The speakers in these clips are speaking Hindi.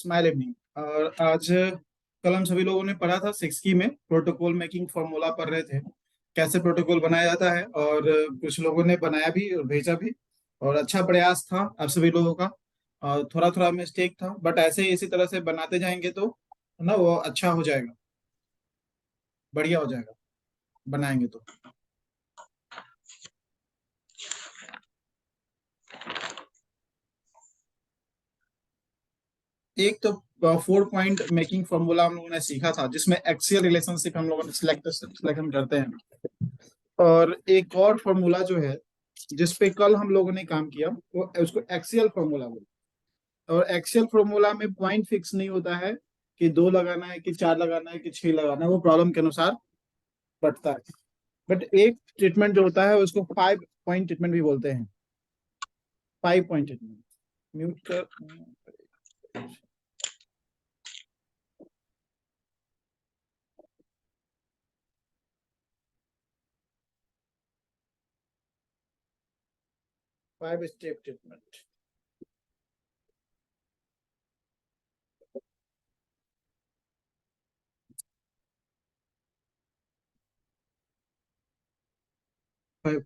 Smile evening. और आज कल हम सभी लोगों ने पढ़ा था 6 की में प्रोटोकॉल मेकिंग फॉर्मूला पढ़ रहे थे, कैसे प्रोटोकॉल बनाया जाता है। और कुछ लोगों ने बनाया भी और भेजा भी, और अच्छा प्रयास था आप सभी लोगों का। और थोड़ा थोड़ा मिस्टेक था, बट ऐसे ही इसी तरह से बनाते जाएंगे तो ना वो अच्छा हो जाएगा, बढ़िया हो जाएगा बनाएंगे तो। एक तो 4 पॉइंट मेकिंग फॉर्मूला हम लोगों ने सीखा था, जिसमें एक्सियल रिलेशनशिप हम लोगों ने सिलेक्शन करते हैं। और एक और फॉर्मूला जो है जिस पे कल हम लोगों ने काम किया, वो उसको एक्सियल फॉर्मूला बोलते हैं। और एक्सियल फॉर्मूला में पॉइंट फिक्स नहीं होता है कि 2 लगाना है कि 4 लगाना है कि 6 लगाना है, वो प्रॉब्लम के अनुसार बढ़ता है। बट एक ट्रीटमेंट जो होता है उसको 5 पॉइंट ट्रीटमेंट भी बोलते हैं। 5 पॉइंट ट्रीटमेंट। म्यूट कर। 5 स्टेप ट्रीटमेंट। फाइव।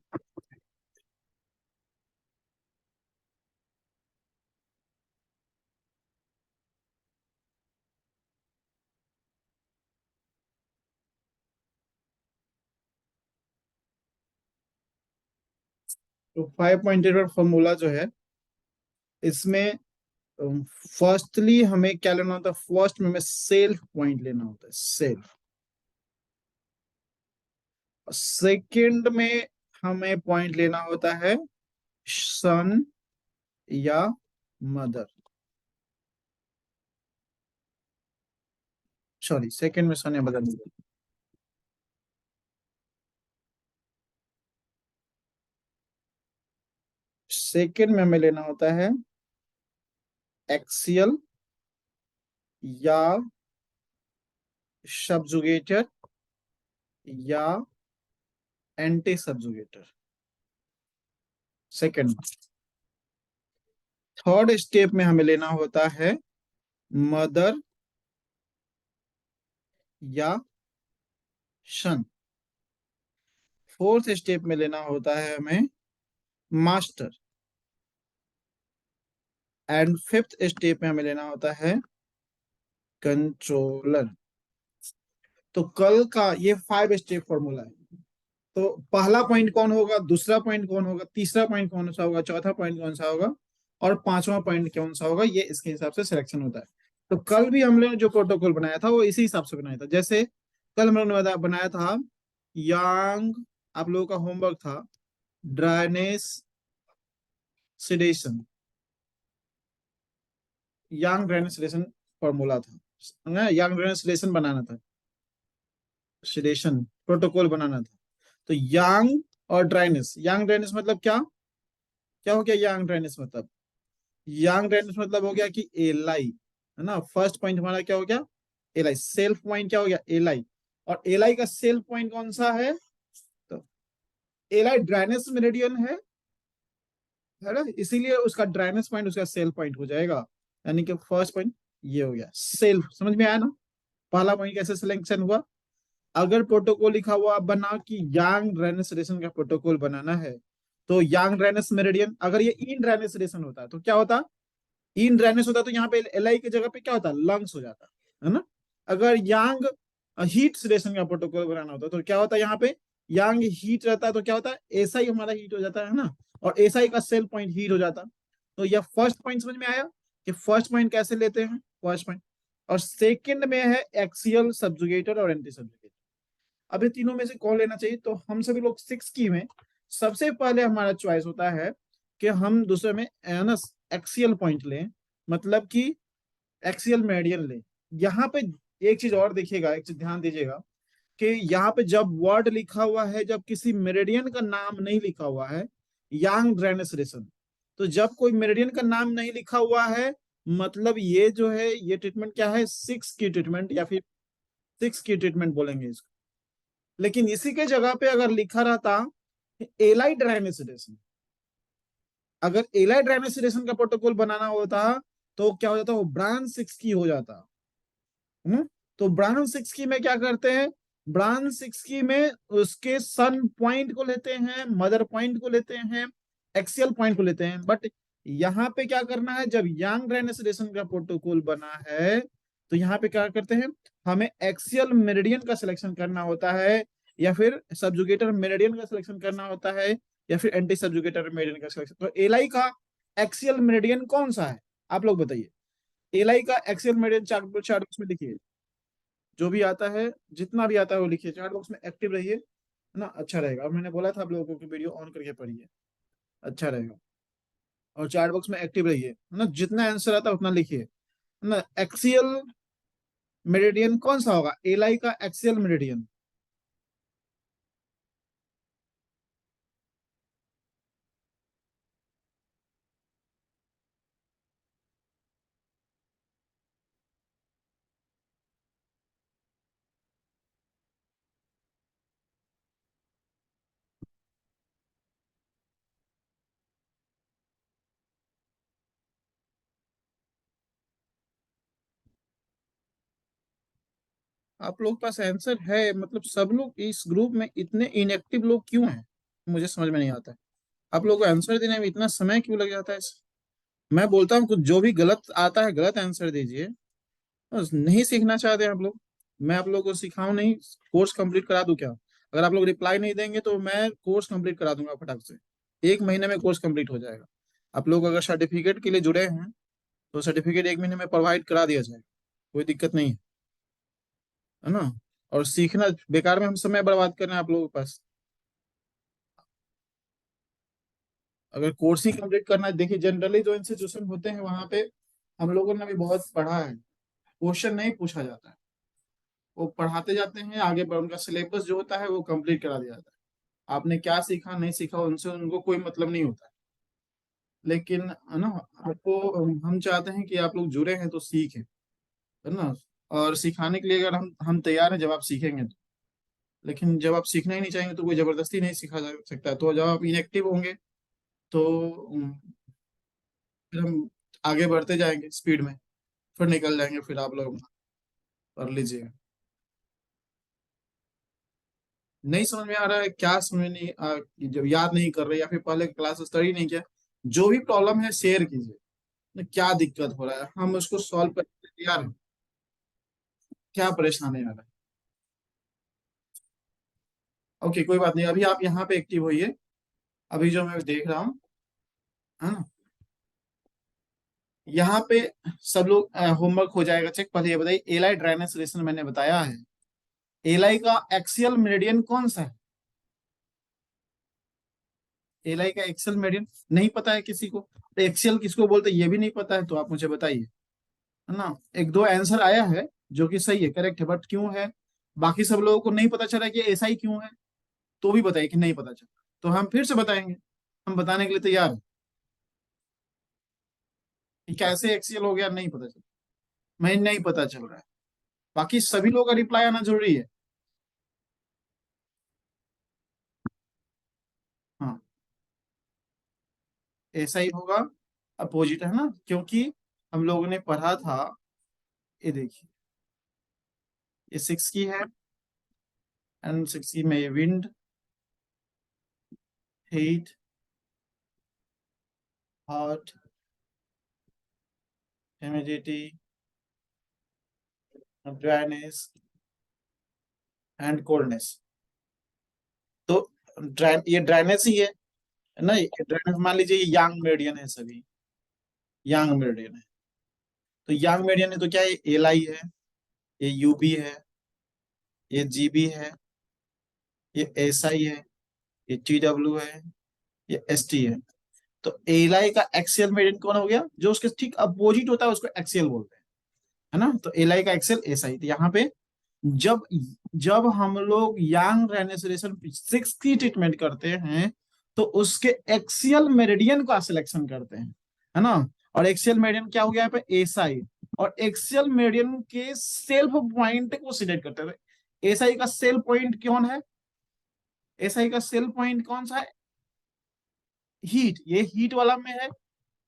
तो 5 पॉइंट ट्रीटमेंट फॉर्मूला जो है, इसमें फर्स्टली हमें क्या लेना होता है? फर्स्ट में हमें सेल्फ पॉइंट लेना होता है, सेल्फ। सेकंड में हमें पॉइंट लेना होता है सन या मदर। सॉरी, सेकंड में सन या मदर नहीं। सेकंड में हमें लेना होता है एक्सियल या सब्जुगेटर या एंटी सब्जुगेटर, सेकंड। थर्ड स्टेप में हमें लेना होता है मदर या सन। फोर्थ स्टेप में लेना होता है हमें मास्टर। एंड फिफ्थ स्टेप में हमें लेना होता है कंट्रोलर। तो कल का ये 5 स्टेप फॉर्मूला है। तो पहला पॉइंट कौन होगा, दूसरा पॉइंट कौन होगा, तीसरा पॉइंट कौन सा होगा, चौथा पॉइंट कौन सा होगा, और पांचवा पॉइंट कौन सा होगा, ये इसके हिसाब से सिलेक्शन होता है। तो कल भी हम लोग ने जो प्रोटोकॉल बनाया था वो इसी हिसाब से बनाया था। जैसे कल हम लोग ने बनाया था यांग, आप लोगों का होमवर्क था ड्राइनेस सिडेशन। यांग ड्राइनेस सिडेशन फॉर्मूला था, यांग ड्राइनेस सिडेशन बनाना था, सिडेशन प्रोटोकॉल बनाना था। तो यांग और ड्राइनेस, यांग ड्राइनेस मतलब क्या, क्या हो गया यांग ड्राइनेस मतलब? यांग ड्राइनेस मतलब हो गया कि एलाई, है ना। फर्स्ट पॉइंट हमारा क्या हो गया? एलाई। सेल्फ पॉइंट क्या हो गया? एलाई। और एलाई का सेल्फ पॉइंट कौन सा है? तो एलाई ड्राइनेस मेरिडियन है ना, इसीलिए उसका ड्राइनेस पॉइंट उसका सेल्फ पॉइंट हो जाएगा। यानी कि फर्स्ट पॉइंट ये हो गया सेल्फ। समझ में आया ना पहला पॉइंट कैसे सिलेक्शन हुआ? अगर प्रोटोकॉल लिखा हुआ बना कि यांग ड्राइनेस रिलेशन का प्रोटोकॉल बनाना है, तो यांग ड्राइनेस मेरिडियन, अगर ये इन ड्राइनेस रिलेशन होता तो क्या होता? इन ड्राइनेस होता तो यहाँ पे एल की जगह पे क्या होता? लंग्स हो जाता, है ना। अगर यांग हीट रिलेशन का प्रोटोकॉल बनाना होता तो क्या होता? यहाँ पे यांग हीट रहता है तो क्या होता है? एस आई हमारा हीट हो जाता है ना, और एस आई का सेल पॉइंट हीट हो जाता। तो यह फर्स्ट पॉइंट समझ में आया कि फर्स्ट पॉइंट कैसे लेते हैं, फर्स्ट पॉइंट। और सेकंड में है एक्सियल सब्जुगेटर और एंटी सब्जुगेटर। अब ये तीनों में से कौन लेना चाहिए? तो हम सभी लोग 6 की में सबसे पहले हमारा चॉइस होता है कि हम दूसरे में एनस एक्सियल पॉइंट लें, मतलब कि एक्सियल मेरिडियन लें। यहाँ पे एक चीज और देखिएगा, एक चीज ध्यान दीजिएगा कि यहाँ पे जब वर्ड लिखा हुआ है, जब किसी मेरिडियन का नाम नहीं लिखा हुआ है, यांग ड्राइनेस रिलेशन, तो जब कोई मेरिडियन का नाम नहीं लिखा हुआ है, मतलब ये जो है ये ट्रीटमेंट क्या है? 6 की ट्रीटमेंट, या फिर 6 की ट्रीटमेंट बोलेंगे इसको। लेकिन इसी के जगह पे अगर लिखा रहता एलाइड ड्राइनेस रिलेशन, अगर एलाइड ड्राइनेस रिलेशन का प्रोटोकॉल बनाना होता तो क्या हो जाता है, वो ब्रांच 6 की हो जाता है। तो ब्रांच 6 की में क्या करते हैं, ब्रांच 6 की में उसके सन पॉइंट को लेते हैं, मदर पॉइंट को लेते हैं, एक्सियल पॉइंट को लेते हैं। बट यहाँ पे क्या करना है, जब यांग ड्राइनेस रिलेशन का प्रोटोकॉल बना है तो यहाँ पे क्या करते हैं, हमें एक्सियल मेरिडियन का सिलेक्शन करना होता है, या फिर सबजुगेटर मेरिडियन का सिलेक्शन करना होता है, या फिर एंटी सबजुगेटर मेरिडियन का सिलेक्शन। तो एलाई का एक्सियल मेरिडियन कौन सा है, आप लोग बताइए। एलाई का axial meridian chart chart box में लिखिए, जो भी आता है, जितना भी आता है वो लिखिए, चार्ट बॉक्स में एक्टिव रहिए, है ना, अच्छा रहेगा। और मैंने बोला था आप लोगों को कि वीडियो ऑन करके पढ़िए, अच्छा रहेगा। और चार्ट बॉक्स में एक्टिव रहिए, है ना, जितना आंसर आता है उतना लिखिए, है ना। एक्सियल मेरिडियन कौन सा होगा, एलाई का एक्सियल मेरिडियन। आप लोग पास आंसर है, मतलब सब लोग इस ग्रुप में इतने इनएक्टिव लोग क्यों हैं, मुझे समझ में नहीं आता है। आप लोगों को आंसर देने में इतना समय क्यों लग जाता है। मैं बोलता हूँ कुछ जो भी गलत आता है गलत आंसर दीजिए, बस नहीं सीखना चाहते हैं आप लोग, मैं आप लोगों को सिखाऊं नहीं, कोर्स कंप्लीट करा दूं क्या। अगर आप लोग रिप्लाई नहीं देंगे तो मैं कोर्स कंप्लीट करा दूंगा फटाक से, 1 महीने में कोर्स कंप्लीट हो जाएगा। आप लोग अगर सर्टिफिकेट के लिए जुड़े हैं तो सर्टिफिकेट 1 महीने में प्रोवाइड करा दिया जाएगा, कोई दिक्कत नहीं है ना। और सीखना बेकार में हम समय बर्बाद कर रहे हैं आप लोगों के पास। अगर कोर्स ही कंप्लीट करना है, देखिए जनरली जो इंस्टीट्यूशन होते हैं वहां पे हम लोगों ने भी बहुत पढ़ा है, क्वेश्चन नहीं पूछा जाता है, वो पढ़ाते जाते हैं आगे, बढ़ उनका सिलेबस जो होता है वो कंप्लीट करा दिया जाता है। आपने क्या सीखा नहीं सीखा उनसे उनको कोई मतलब नहीं होता है। लेकिन है ना, आपको हम चाहते हैं कि आप लोग जुड़े हैं तो सीखें, है ना। और सिखाने के लिए अगर हम तैयार हैं जब आप सीखेंगे तो। लेकिन जब आप सीखना ही नहीं चाहेंगे तो कोई जबरदस्ती नहीं सिखा जा सकता है। तो जब आप इनएक्टिव होंगे तो फिर हम आगे बढ़ते जाएंगे स्पीड में, फिर निकल जाएंगे, फिर आप लोग कर लीजिए। नहीं समझ में आ रहा है, क्या समझ में नहीं जब याद नहीं कर रहे या फिर पहले क्लास स्टडी नहीं किया, जो भी प्रॉब्लम है शेयर कीजिए, ना क्या दिक्कत हो रहा है, हम उसको सॉल्व करने के लिए तैयार हैं। क्या परेशानी आ रहा है। ओके कोई बात नहीं, अभी आप यहाँ पे एक्टिव होइए, अभी जो मैं देख रहा हूँ, है ना, यहाँ पे सब लोग होमवर्क हो जाएगा चेक। पहले ये बताइए, एलाई ड्राइनेस रिलेशन मैंने बताया है, एलाई का एक्सियल मेरिडियन कौन सा है, एलाई का एक्सियल मेरिडियन नहीं पता है किसी को, तो एक्सियल किसको बोलते हैं ये भी नहीं पता है, तो आप मुझे बताइए, है ना। एक दो आंसर आया है जो कि सही है, करेक्ट है, बट क्यों है, बाकी सब लोगों को नहीं पता चला कि ऐसा ही क्यों है, तो भी बताइए कि नहीं पता चला, तो हम फिर से बताएंगे, हम बताने के लिए तैयार हैं कि कैसे एक्सियल हो गया, नहीं पता चला, मैं नहीं पता चल रहा है। बाकी सभी लोगों का रिप्लाई आना जरूरी है। हाँ, ऐसा ही होगा, अपोजिट है ना, क्योंकि हम लोगों ने पढ़ा था, ये देखिए, ये 6 की है, एंड 6 की में ये wind, heat, hot, humidity, dryness and coldness. तो ये ड्राइनेस ही है ना, ये ड्राइनेस मान लीजिए ये यांग मेरिडियन है, सभी यांग मेरिडियन है। तो यांग मेरिडियन है तो क्या है, एल आई है, ये यूबी है, ये जीबी है, ये एस आई है, ये टी डब्ल्यू है, ये एस टी है। तो एल का एक्सियल मेरिडियन कौन हो गया, जो उसके ठीक अपोजिट होता है उसको एक्सियल बोलते हैं, है ना। तो एल का एक्सियल एस आई, तो यहाँ पे जब जब हम लोग यांग रेनेसोरेशन 6 की ट्रीटमेंट करते हैं तो उसके एक्सियल मेरिडियन का सिलेक्शन करते हैं, है ना। और एक्सियल मेरिडियन क्या हो गया यहाँ पे, एसआई, और एक्सियल मेरिडियन के सेल्फ पॉइंट को सिलेक्ट करते हैं। एसआई का सेल पॉइंट कौन है, एसआई का सेल पॉइंट कौन सा है, हीट, ये हीट वाला में है,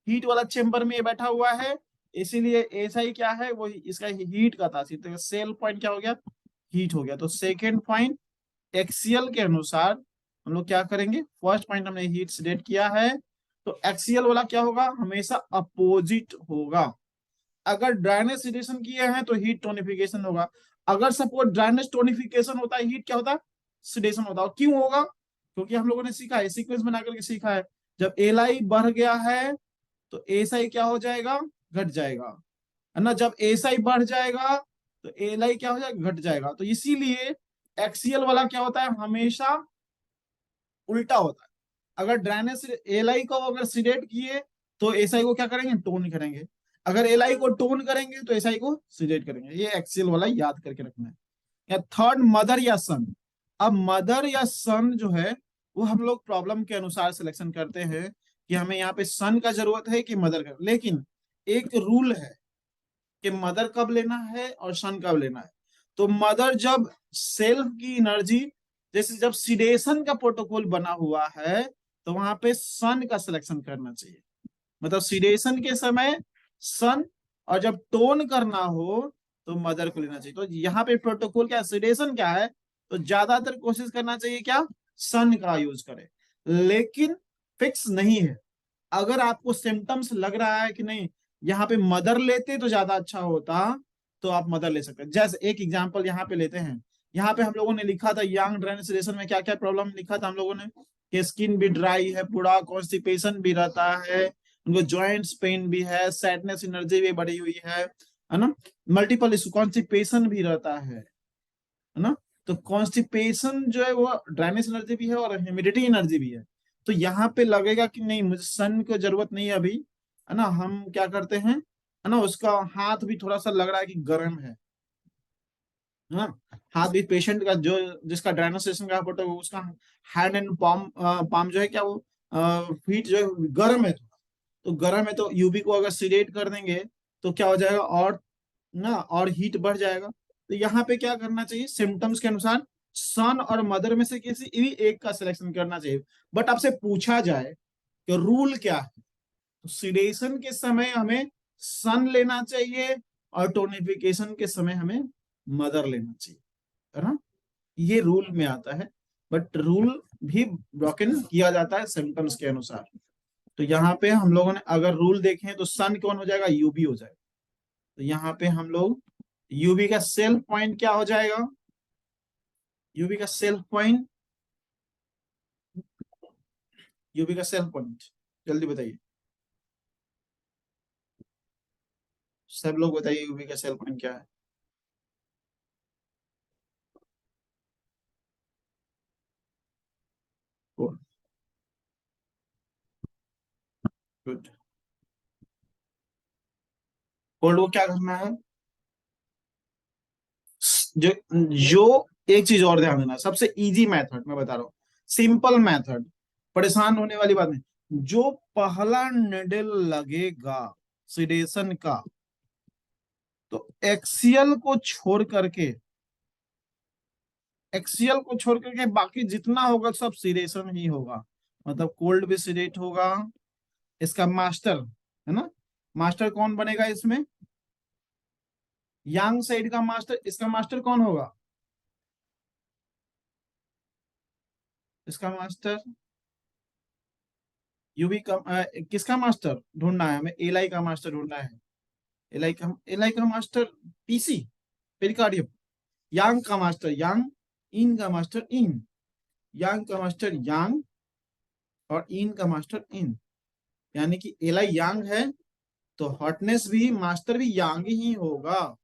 हीट वाला चेंबर में ये बैठा हुआ है, इसीलिए एसआई क्या है, वो इसका हीट का था, तो सेल पॉइंट क्या हो गया, हीट हो गया। तो सेकेंड पॉइंट एक्सीएल के अनुसार हम लोग क्या करेंगे, फर्स्ट पॉइंट हमने हीट सिलेक्ट किया है, तो एक्सीएल वाला क्या होगा, हमेशा अपोजिट होगा। अगर ड्राइनेस सिलेक्शन किए हैं तो हीट टोनिफिकेशन होगा। अगर सपोज ड्राइनेस टोनिफिकेशन होता है, हीट क्या होता है, सिडेशन होता है। क्यों होगा, क्योंकि हम लोगों ने सीखा है, सीक्वेंस बना करके सीखा है, जब एल बढ़ गया है तो एस क्या हो जाएगा, घट जाएगा, है ना। जब एस बढ़ जाएगा तो एल क्या हो जाएगा, घट जाएगा। तो इसीलिए एक्सीएल वाला क्या होता है, हमेशा उल्टा होता है। अगर ड्राइनेस एल को अगर सिलेक्ट किए तो एसआई को क्या करेंगे, टोन करेंगे। अगर एल को टोन करेंगे तो एसआई को सिलेक्ट करेंगे। ये एक्सीएल वाला याद करके रखना है। या थर्ड, मदर या सन। अब मदर या सन जो है वो हम लोग प्रॉब्लम के अनुसार सिलेक्शन करते हैं कि हमें यहाँ पे सन का जरूरत है कि मदर का। लेकिन एक रूल है कि मदर कब लेना है और सन कब लेना है। तो मदर जब सेल्फ की एनर्जी, जैसे जब सीडेशन का प्रोटोकॉल बना हुआ है तो वहां पे सन का सिलेक्शन करना चाहिए, मतलब सीडेशन के समय सन, और जब टोन करना हो तो मदर को लेना चाहिए। तो यहाँ पे प्रोटोकॉल क्या, सीडेशन क्या है, तो ज्यादातर कोशिश करना चाहिए क्या, सन का यूज करें। लेकिन फिक्स नहीं है, अगर आपको सिम्टम्स लग रहा है कि नहीं यहाँ पे मदर लेते तो ज्यादा अच्छा होता, तो आप मदर ले सकते हैं। जैसे एक एग्जांपल यहाँ पे लेते हैं, यहाँ पे हम लोगों ने लिखा था यंग ड्राइनेस रिलेशन में क्या क्या प्रॉब्लम लिखा था हम लोगों ने, कि स्किन भी ड्राई है पूरा, कॉन्स्टिपेशन भी रहता है, उनको जॉइंट्स पेन भी है, सैडनेस एनर्जी भी बढ़ी हुई है ना, मल्टीपल इशू, कॉन्स्टिपेशन भी रहता है ना। तो कॉन्स्टिपेशन जो है वो ड्राइनेस एनर्जी भी है और ह्यूमिडिटी एनर्जी भी है। तो यहाँ पे लगेगा कि नहीं मुझे सन की जरूरत नहीं है अभी, है ना। हम क्या करते हैं, है ना, उसका हाथ भी थोड़ा सा लग रहा है कि गर्म है ना। हाथ भी पेशेंट का जो जिसका ड्राइनेस का फोटो, उसका हैंड एंड पाम पाम जो है क्या वो फीट जो है गर्म है, तो गर्म है तो यूवी को अगर सिलेक्ट कर देंगे तो क्या हो जाएगा, और ना और हीट बढ़ जाएगा। तो यहाँ पे क्या करना चाहिए, सिम्टम्स के अनुसार सन और मदर में से किसी भी एक का सिलेक्शन करना चाहिए। बट आपसे पूछा जाए कि रूल क्या है, तो सिडेशन के समय हमें सन लेना चाहिए और टोनिफिकेशन के समय हमें मदर लेना चाहिए, है ना। ये रूल में आता है, बट रूल भी ब्रोकन किया जाता है सिम्टम्स के अनुसार। तो यहाँ पे हम लोगों ने अगर रूल देखे तो सन कौन हो जाएगा, यूबी हो जाएगा। तो यहाँ पे हम लोग यूवी का सेल्फ पॉइंट क्या हो जाएगा, यूवी का सेल्फ पॉइंट, यूवी का सेल्फ पॉइंट जल्दी बताइए, सब लोग बताइए यूवी का सेल्फ पॉइंट क्या है। गुड। कोल्ड को क्या करना है, जो जो एक चीज और ध्यान देना, सबसे इजी मेथड मैं बता रहा हूँ, सिंपल मेथड, परेशान होने वाली बात नहीं। जो पहला निडल लगेगा सिडेशन का, तो एक्सियल को छोड़ करके, एक्सियल को छोड़ करके बाकी जितना होगा सब सिडेशन ही होगा। मतलब कोल्ड भी सिडेट होगा, इसका मास्टर, है ना, मास्टर कौन बनेगा इसमें, यांग साइड का मास्टर, इसका मास्टर कौन होगा, इसका मास्टर यूवी का किसका मास्टर ढूंढना है हमें, एलआई का मास्टर ढूंढना है। एलआई का मास्टर पीसी, पेरिकार्डियम। यांग का मास्टर यांग, इन का मास्टर इन, यांग का मास्टर यांग और इन का मास्टर इन। यानी कि एलआई यांग है तो हॉटनेस भी मास्टर भी यांग ही होगा,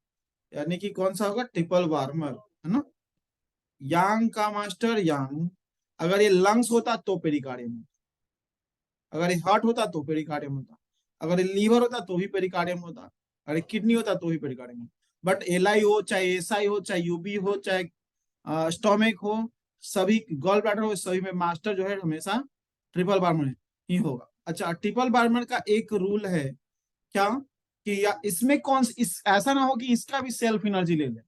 यानी कि कौन सा होगा, ट्रिपल वार्मर, है ना। यांग का मास्टर यांग, अगर ये लंग्स होता तो पेरिकार्डियम, अगर ये हार्ट होता तो पेरिकार्डियम होता, अगर ये लीवर होता तो भी पेरिकार्डियम होता, अगर ये किडनी होता तो भी पेरिकार्डियम होता। बट एलआई हो चाहे एसआई हो चाहे यूबी हो चाहे स्टोमिक हो, सभी गॉल ब्लैडर हो, सभी में मास्टर जो है हमेशा ट्रिपल बार्मर ही होगा। अच्छा, ट्रिपल बार्मर का एक रूल है क्या, कि या इसमें कौन इस ऐसा ना हो कि इसका भी सेल्फ एनर्जी ले ले।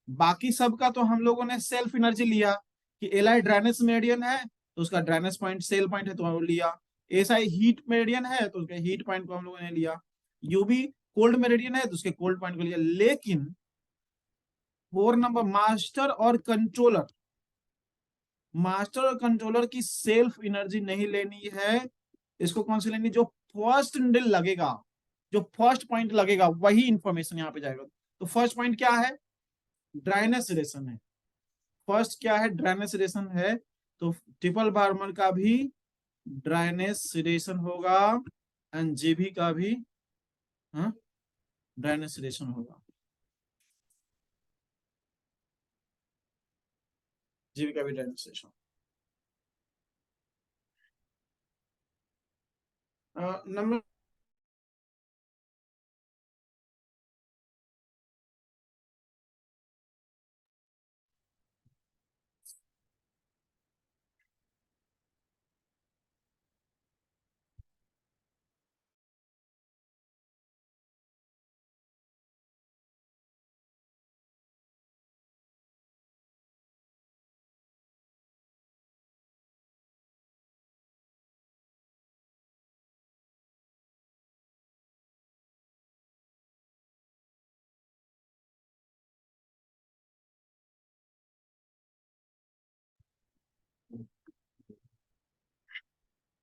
बाकी सबका तो हम लोगों ने सेल्फ एनर्जी लिया, कि एल आई ड्राइनेस मेरिडियन है तो उसका ड्राइनेस पॉइंट सेल पॉइंट है तो लिया, एस आई हीट मेरिडियन है तो उसके हीट पॉइंट को हम लोगों ने लिया, यूबी कोल्ड मेरिडियन है तो उसके कोल्ड पॉइंट को लिया, लेकिन 4 नंबर मास्टर और कंट्रोलर, मास्टर और कंट्रोलर की सेल्फ एनर्जी नहीं लेनी है, इसको कौन सी लेनी, जो फर्स्ट निडल लगेगा, जो फर्स्ट पॉइंट लगेगा वही इंफॉर्मेशन यहाँ पे जाएगा। तो फर्स्ट पॉइंट क्या है, ड्राइनेस रिलेशन है, फर्स्ट क्या है, ड्राइनेस रिलेशन है, तो ट्रिपल बार्मर का भी ड्राइनेस रिलेशन होगा एंड जेबी का भी ड्राइनेस रिलेशन होगा, जेबी का भी ड्राइनेस रिलेशन। नंबर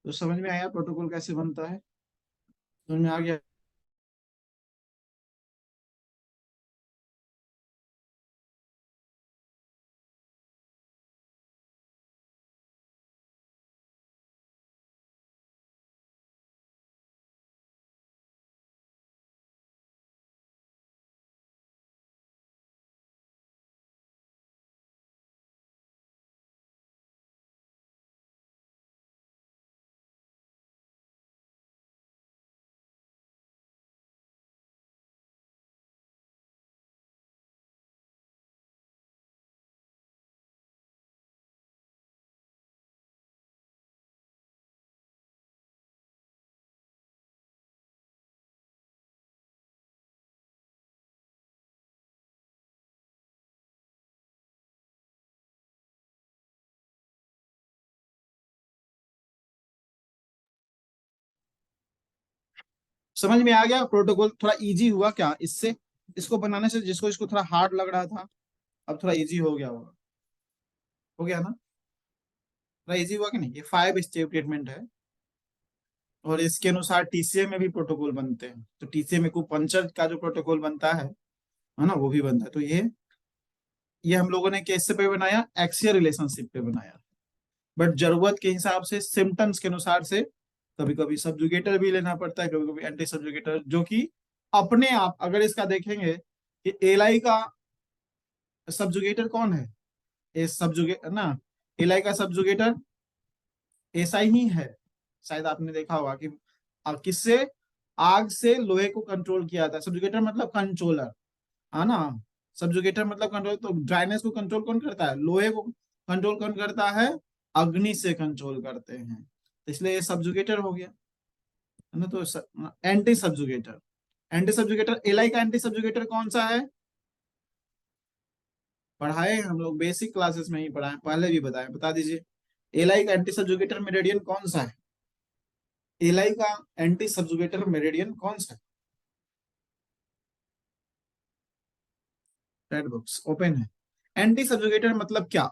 तो समझ में आया प्रोटोकॉल कैसे बनता है, समझ में आ गया। समझ में आ गया प्रोटोकॉल, थोड़ा इजी हुआ क्या इससे, इसको बनाने से, जिसको इसको थोड़ा हार्ड लग रहा था अब थोड़ा इजी हो गया होगा, हो गया ना, थोड़ा इजी हुआ कि नहीं। ये 5 स्टेप ट्रीटमेंट है और इसके अनुसार टीसीए में भी प्रोटोकॉल बनते हैं, तो टीसीए में पंचर का जो प्रोटोकॉल बनता है ना, वो भी बनता है। तो ये हम लोगों ने कैसे पे बनाया, एक्सियल रिलेशनशिप पे बनाया, बट जरूरत के हिसाब से सिम्टम्स के अनुसार से कभी कभी सब्जुगेटर भी लेना पड़ता है, कभी कभी एंटी सब्जुगेटर, जो कि अपने आप अगर इसका देखेंगे कि एलाई का सब्जुगेटर कौन है, ए सब्जुगेटर ना, एलाई का सब्जुगेटर ऐसा ही है, शायद आपने देखा होगा कि किससे, आग से लोहे को कंट्रोल किया था, सब्जुगेटर मतलब कंट्रोलर है ना, सब्जुगेटर मतलब कंट्रोल, तो ड्राइनेस को कंट्रोल कौन करता है, लोहे को कंट्रोल कौन करता है, अग्नि से कंट्रोल करते हैं, तो इसलिए ये सब्जुगेटर हो गया है ना। तो एंटी सब्जुगेटर, एंटी सब्जुगेटर, एलाई का एंटी सब्जुगेटर कौन सा है, पढ़ाए हम लोग बेसिक क्लासेस में ही पढ़ाए, पहले भी बताए, बता दीजिए, एलाई का एंटी सब्जुगेटर मेरिडियन कौन सा है, एलाई का एंटी सब्जुगेटर मेरिडियन कौन सा है, रेड बुक्स ओपन है। एंटी सब्जुगेटर मतलब क्या,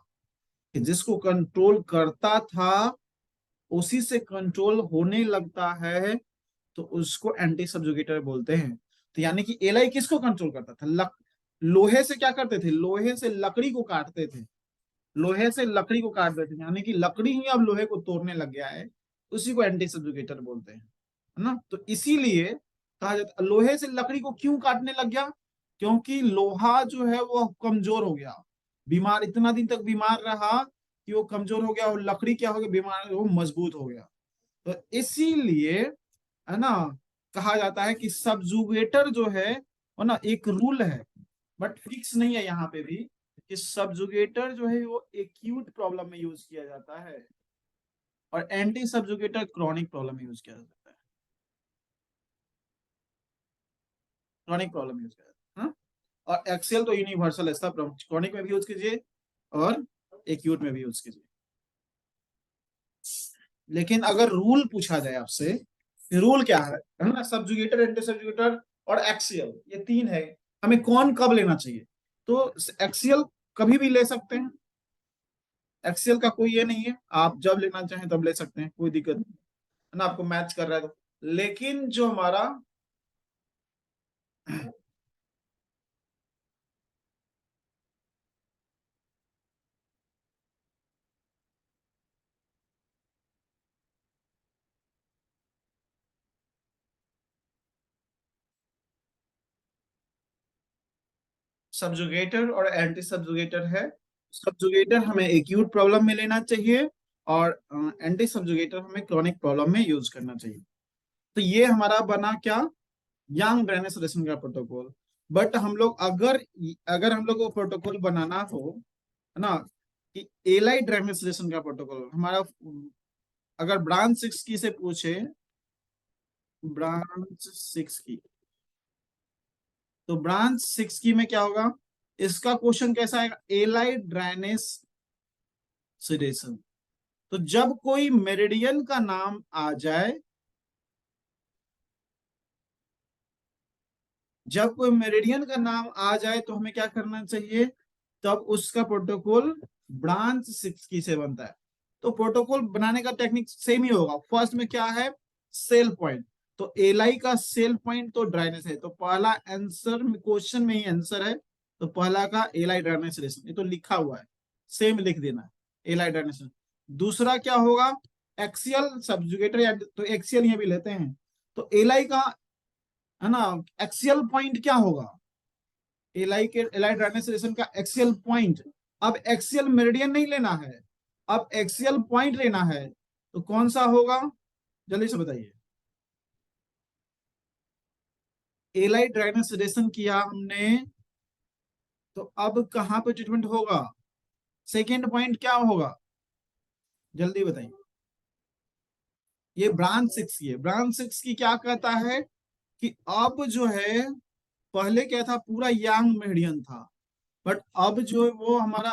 कि जिसको कंट्रोल करता था उसी से कंट्रोल होने लगता है, तो उसको एंटी सब्जुगेटर बोलते हैं। तो यानी कि एलाई किसको कंट्रोल करता था, लोहे से क्या करते थे, लोहे से लकड़ी को काटते थे, लोहे से लकड़ी को काट देते थे, यानी कि लकड़ी ही अब लोहे को तोड़ने लग गया है, उसी को एंटी सब्जुगेटर बोलते हैं, है ना। तो इसीलिए कहा जाता, लोहे से लकड़ी को क्यों काटने लग गया, क्योंकि लोहा जो है वो कमजोर हो गया, बीमार, इतना दिन तक बीमार रहा कि वो कमजोर हो गया, और लकड़ी क्या हो गया, बीमार, वो मजबूत हो गया। तो इसीलिए है ना, कहा जाता है कि सब्जुगेटर जो है वो ना, एक रूल है बट फिक्स नहीं है यहाँ पे भी, कि सब्जुगेटर जो है वो एक्यूट प्रॉब्लम में यूज किया जाता है और एंटी सब्जुगेटर क्रॉनिक प्रॉब्लम में यूज किया जाता है, क्रॉनिक प्रॉब्लम में यूज किया जाता है, हाँ? और एक्सेल तो यूनिवर्सल है, सब क्रॉनिक में भी यूज कीजिए और एक्यूट में भी यूज कीजिए। लेकिन अगर रूल पूछा जाए आपसे, रूल क्या है ना, सब्जुगेटर एंटी सब्जुगेटर और एक्सियल, ये तीन है। हमें कौन कब लेना चाहिए? तो एक्सियल कभी भी ले सकते हैं, एक्सियल का कोई ये नहीं है, आप जब लेना चाहें तब ले सकते हैं, कोई दिक्कत नहीं है ना, आपको मैच कर रहा है तो। लेकिन जो हमारा सब्जुगेटर और एंटी सब्जुगेटर है। सब्जुगेटर हमें एक्यूट प्रॉब्लम में लेना चाहिए और एंटी सब्जुगेटर हमें क्रॉनिक प्रॉब्लम में यूज करना चाहिए। तो ये हमारा बना क्या, यंग ड्रेनेज सॉल्यूशन का प्रोटोकॉल। बट हम लोग अगर अगर हम लोग को प्रोटोकॉल बनाना हो, है ना, कि एलाइड ड्रेनेज सॉल्यूशन का प्रोटोकॉल हमारा, अगर ब्रांच 6 की से पूछे, ब्रांच 6 की, तो ब्रांच 6 की में क्या होगा, इसका क्वेश्चन कैसा आएगा, एलाइड ड्रेनेज सॉल्यूशन। तो जब कोई मेरिडियन का नाम आ जाए, जब कोई मेरिडियन का नाम आ जाए तो हमें क्या करना चाहिए, तब उसका प्रोटोकॉल ब्रांच 6 की से बनता है। तो प्रोटोकॉल बनाने का टेक्निक सेम ही होगा। फर्स्ट में क्या है, सेल पॉइंट, तो एलाई का सेल पॉइंट तो ड्राइनेस है, तो पहला आंसर क्वेश्चन में ही आंसर है, तो पहला का एलाई ड्राइनेस रिलेशन, ये तो लिखा हुआ है, सेम लिख देना है, एलाई ड्राइनेस। दूसरा क्या होगा, एक्सियल सब्जुगेटर, या तो एक्सियल ये भी लेते हैं, तो एलाई का, है ना, एक्सियल पॉइंट क्या होगा, एलाई के, एलाई ड्राइनेस रिलेशन का एक्सियल पॉइंट। अब एक्सियल मेरिडियन नहीं लेना है, अब एक्सियल पॉइंट लेना है, तो कौन सा होगा, जल्दी से बताइए। एलाई ड्राइनेस रिलेशन किया हमने, तो अब कहां पे ट्रीटमेंट होगा, सेकेंड पॉइंट क्या होगा, जल्दी बताइए। ये ब्रांच 6 की है, ब्रांच 6 की क्या कहता है कि अब जो है, पहले क्या था, पूरा यांग मेरिडियन था, बट अब जो है वो हमारा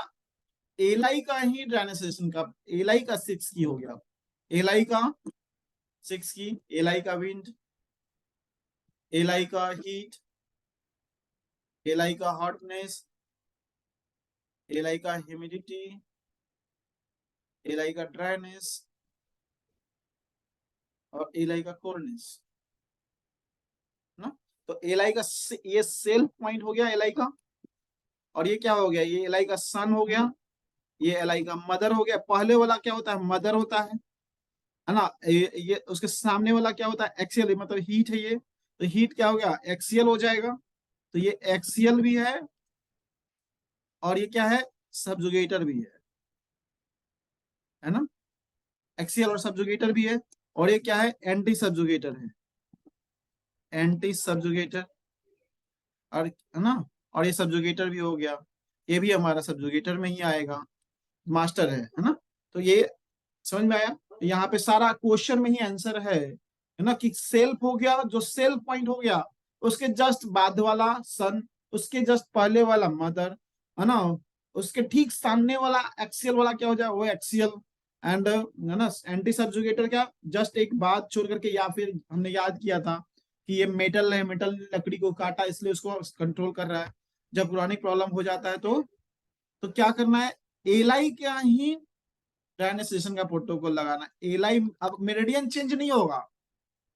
एलाई का ही ड्राइनेसेशन का, एलाई का 6 की हो गया, एलाई का 6 की, एलाई का विंड, एलाई का हीट, एलाई का हॉटनेस, एलाई का ह्यूमिडिटी, एलाई का ड्राइनेस, और एलाई का कोल्डनेस ना। तो एलाई का ये सेल्फ पॉइंट हो गया एलाई का, और ये क्या हो गया, ये एलाई का सन हो गया, ये एलाई का मदर हो गया। पहले वाला क्या होता है, मदर होता है ना, ये उसके सामने वाला क्या होता है, एक्सियल, मतलब हीट है ये, तो हीट क्या हो गया, एक्सियल हो जाएगा, तो ये एक्सियल भी है, और ये क्या है, सबजुगेटर भी है ना, एक्सियल और सबजुगेटर भी है, और ये क्या है, एंटी सबजुगेटर है, एंटी सबजुगेटर, और है ना, और ये सबजुगेटर भी हो गया, ये भी हमारा सबजुगेटर में ही आएगा, मास्टर है ना। तो ये समझ में आया, यहाँ पे सारा क्वेश्चन में ही आंसर है ना, कि सेल्फ हो गया, जो सेल्फ पॉइंट हो गया, उसके जस्ट बाद वाला सन, उसके जस्ट पहले वाला मदर, है ना, उसके ठीक सामने वाला एक्सियल वाला क्या हो जाए, वो एक्सियल, एंड है ना, एंटी सबजुगेटर क्या, जस्ट एक बात छोड़ करके, या फिर हमने याद किया था कि ये मेटल है, मेटल ने लकड़ी को काटा इसलिए उसको कंट्रोल कर रहा है। जब क्रॉनिक प्रॉब्लम हो जाता है तो क्या करना है, एलाई क्या ही ट्रांसलेशन का प्रोटोकॉल लगाना, एलाई, अब मेरिडियन चेंज नहीं होगा,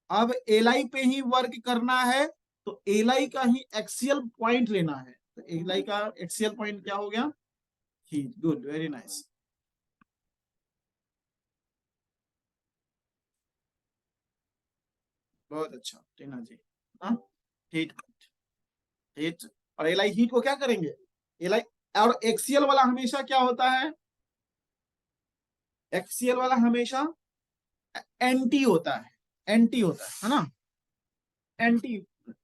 अब एलाई पे ही वर्क करना है, तो एलाई का ही एक्सियल पॉइंट लेना है, तो एलाई का एक्सियल पॉइंट क्या हो गया, हीट, गुड, वेरी नाइस, बहुत अच्छा टीना जी, हाँ, हीट, हीट, और एलाई हीट को क्या करेंगे, एलाई, और एक्सियल वाला हमेशा क्या होता है, एक्सियल वाला हमेशा एंटी होता है, एंटी होता है ना, एंटी,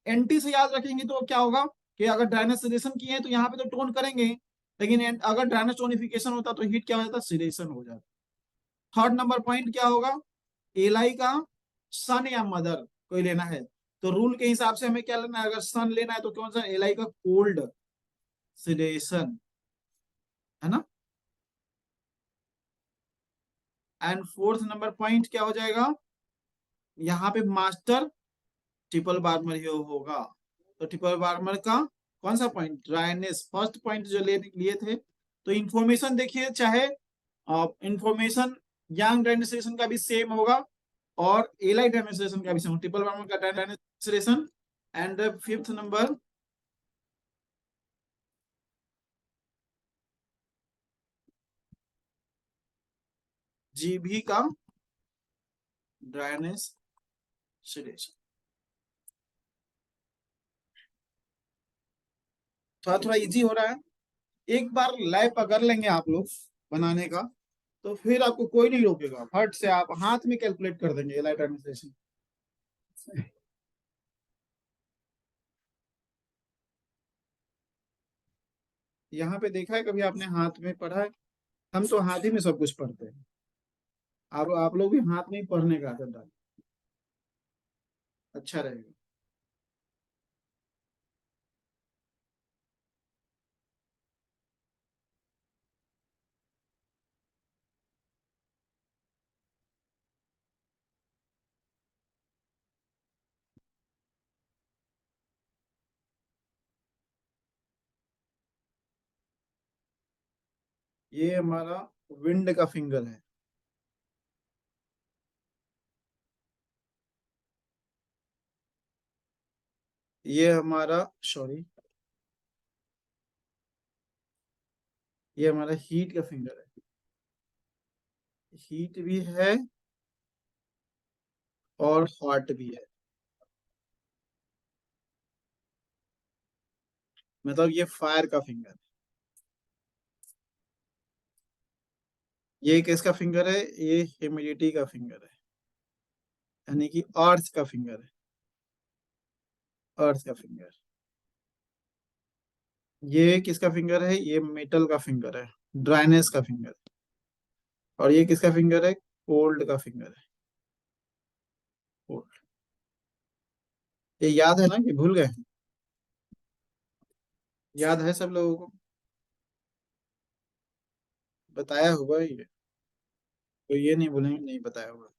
एंटी से याद रखेंगे तो क्या होगा, कि अगर ड्राइनेस सिलेशन किए हैं तो यहाँ पे तो टोन करेंगे, लेकिन अगर ड्राइनेस टोनिफिकेशन होता तो हीट क्या हो जाता, सिलेशन हो जाता। थर्ड नंबर पॉइंट क्या होगा, एलाई का सन या मदर कोई लेना है, तो रूल के हिसाब से हमें क्या लेना है, अगर सन लेना है तो कौन सा, एलाई का कोल्ड सिलेशन, है ना। एंड फोर्थ नंबर पॉइंट क्या हो जाएगा, यहाँ पे मास्टर ट्रिपल बार में होगा, तो ट्रिपल वार्मर का कौन सा पॉइंट, ड्राइनेस, फर्स्ट पॉइंट जो लिए थे। तो इंफॉर्मेशन देखिए, चाहे इंफॉर्मेशन यंग ड्राइनेशन का भी सेम होगा और एलाइट ड्राइनेशन का भी सेम, ट्रिपल वार्मर का ड्राइनेशन। एंड फिफ्थ नंबर, जीबी का ड्राइनेस सिलेशन। थोड़ा थोड़ा इजी हो रहा है। एक बार लैब कर लेंगे आप लोग बनाने का, तो फिर आपको कोई नहीं रोकेगा, फट से आप हाथ में कैलकुलेट कर देंगे एलाइट एडमिनिस्ट्रेशन। यहाँ पे देखा है कभी आपने हाथ में पढ़ा है? हम तो हाथ ही में सब कुछ पढ़ते हैं। आप लोग भी हाथ में ही पढ़ने का आदत डालें, अच्छा रहेगा। ये हमारा विंड का फिंगर है। ये हमारा, सॉरी, ये हमारा हीट का फिंगर है। हीट भी है और हॉट भी है, मतलब ये फायर का फिंगर है। ये किसका फिंगर है? ये ह्यूमिडिटी का फिंगर है, यानी कि अर्थ का फिंगर है, अर्थ का फिंगर। ये किसका फिंगर है? ये मेटल का फिंगर है, ड्राइनेस का फिंगर। और ये किसका फिंगर है? कोल्ड का फिंगर है, कोल्ड। ये याद है ना कि भूल गए? याद है सब लोगों को? बताया होगा ये, तो ये नहीं भूलेंगे, नहीं बताया होगा।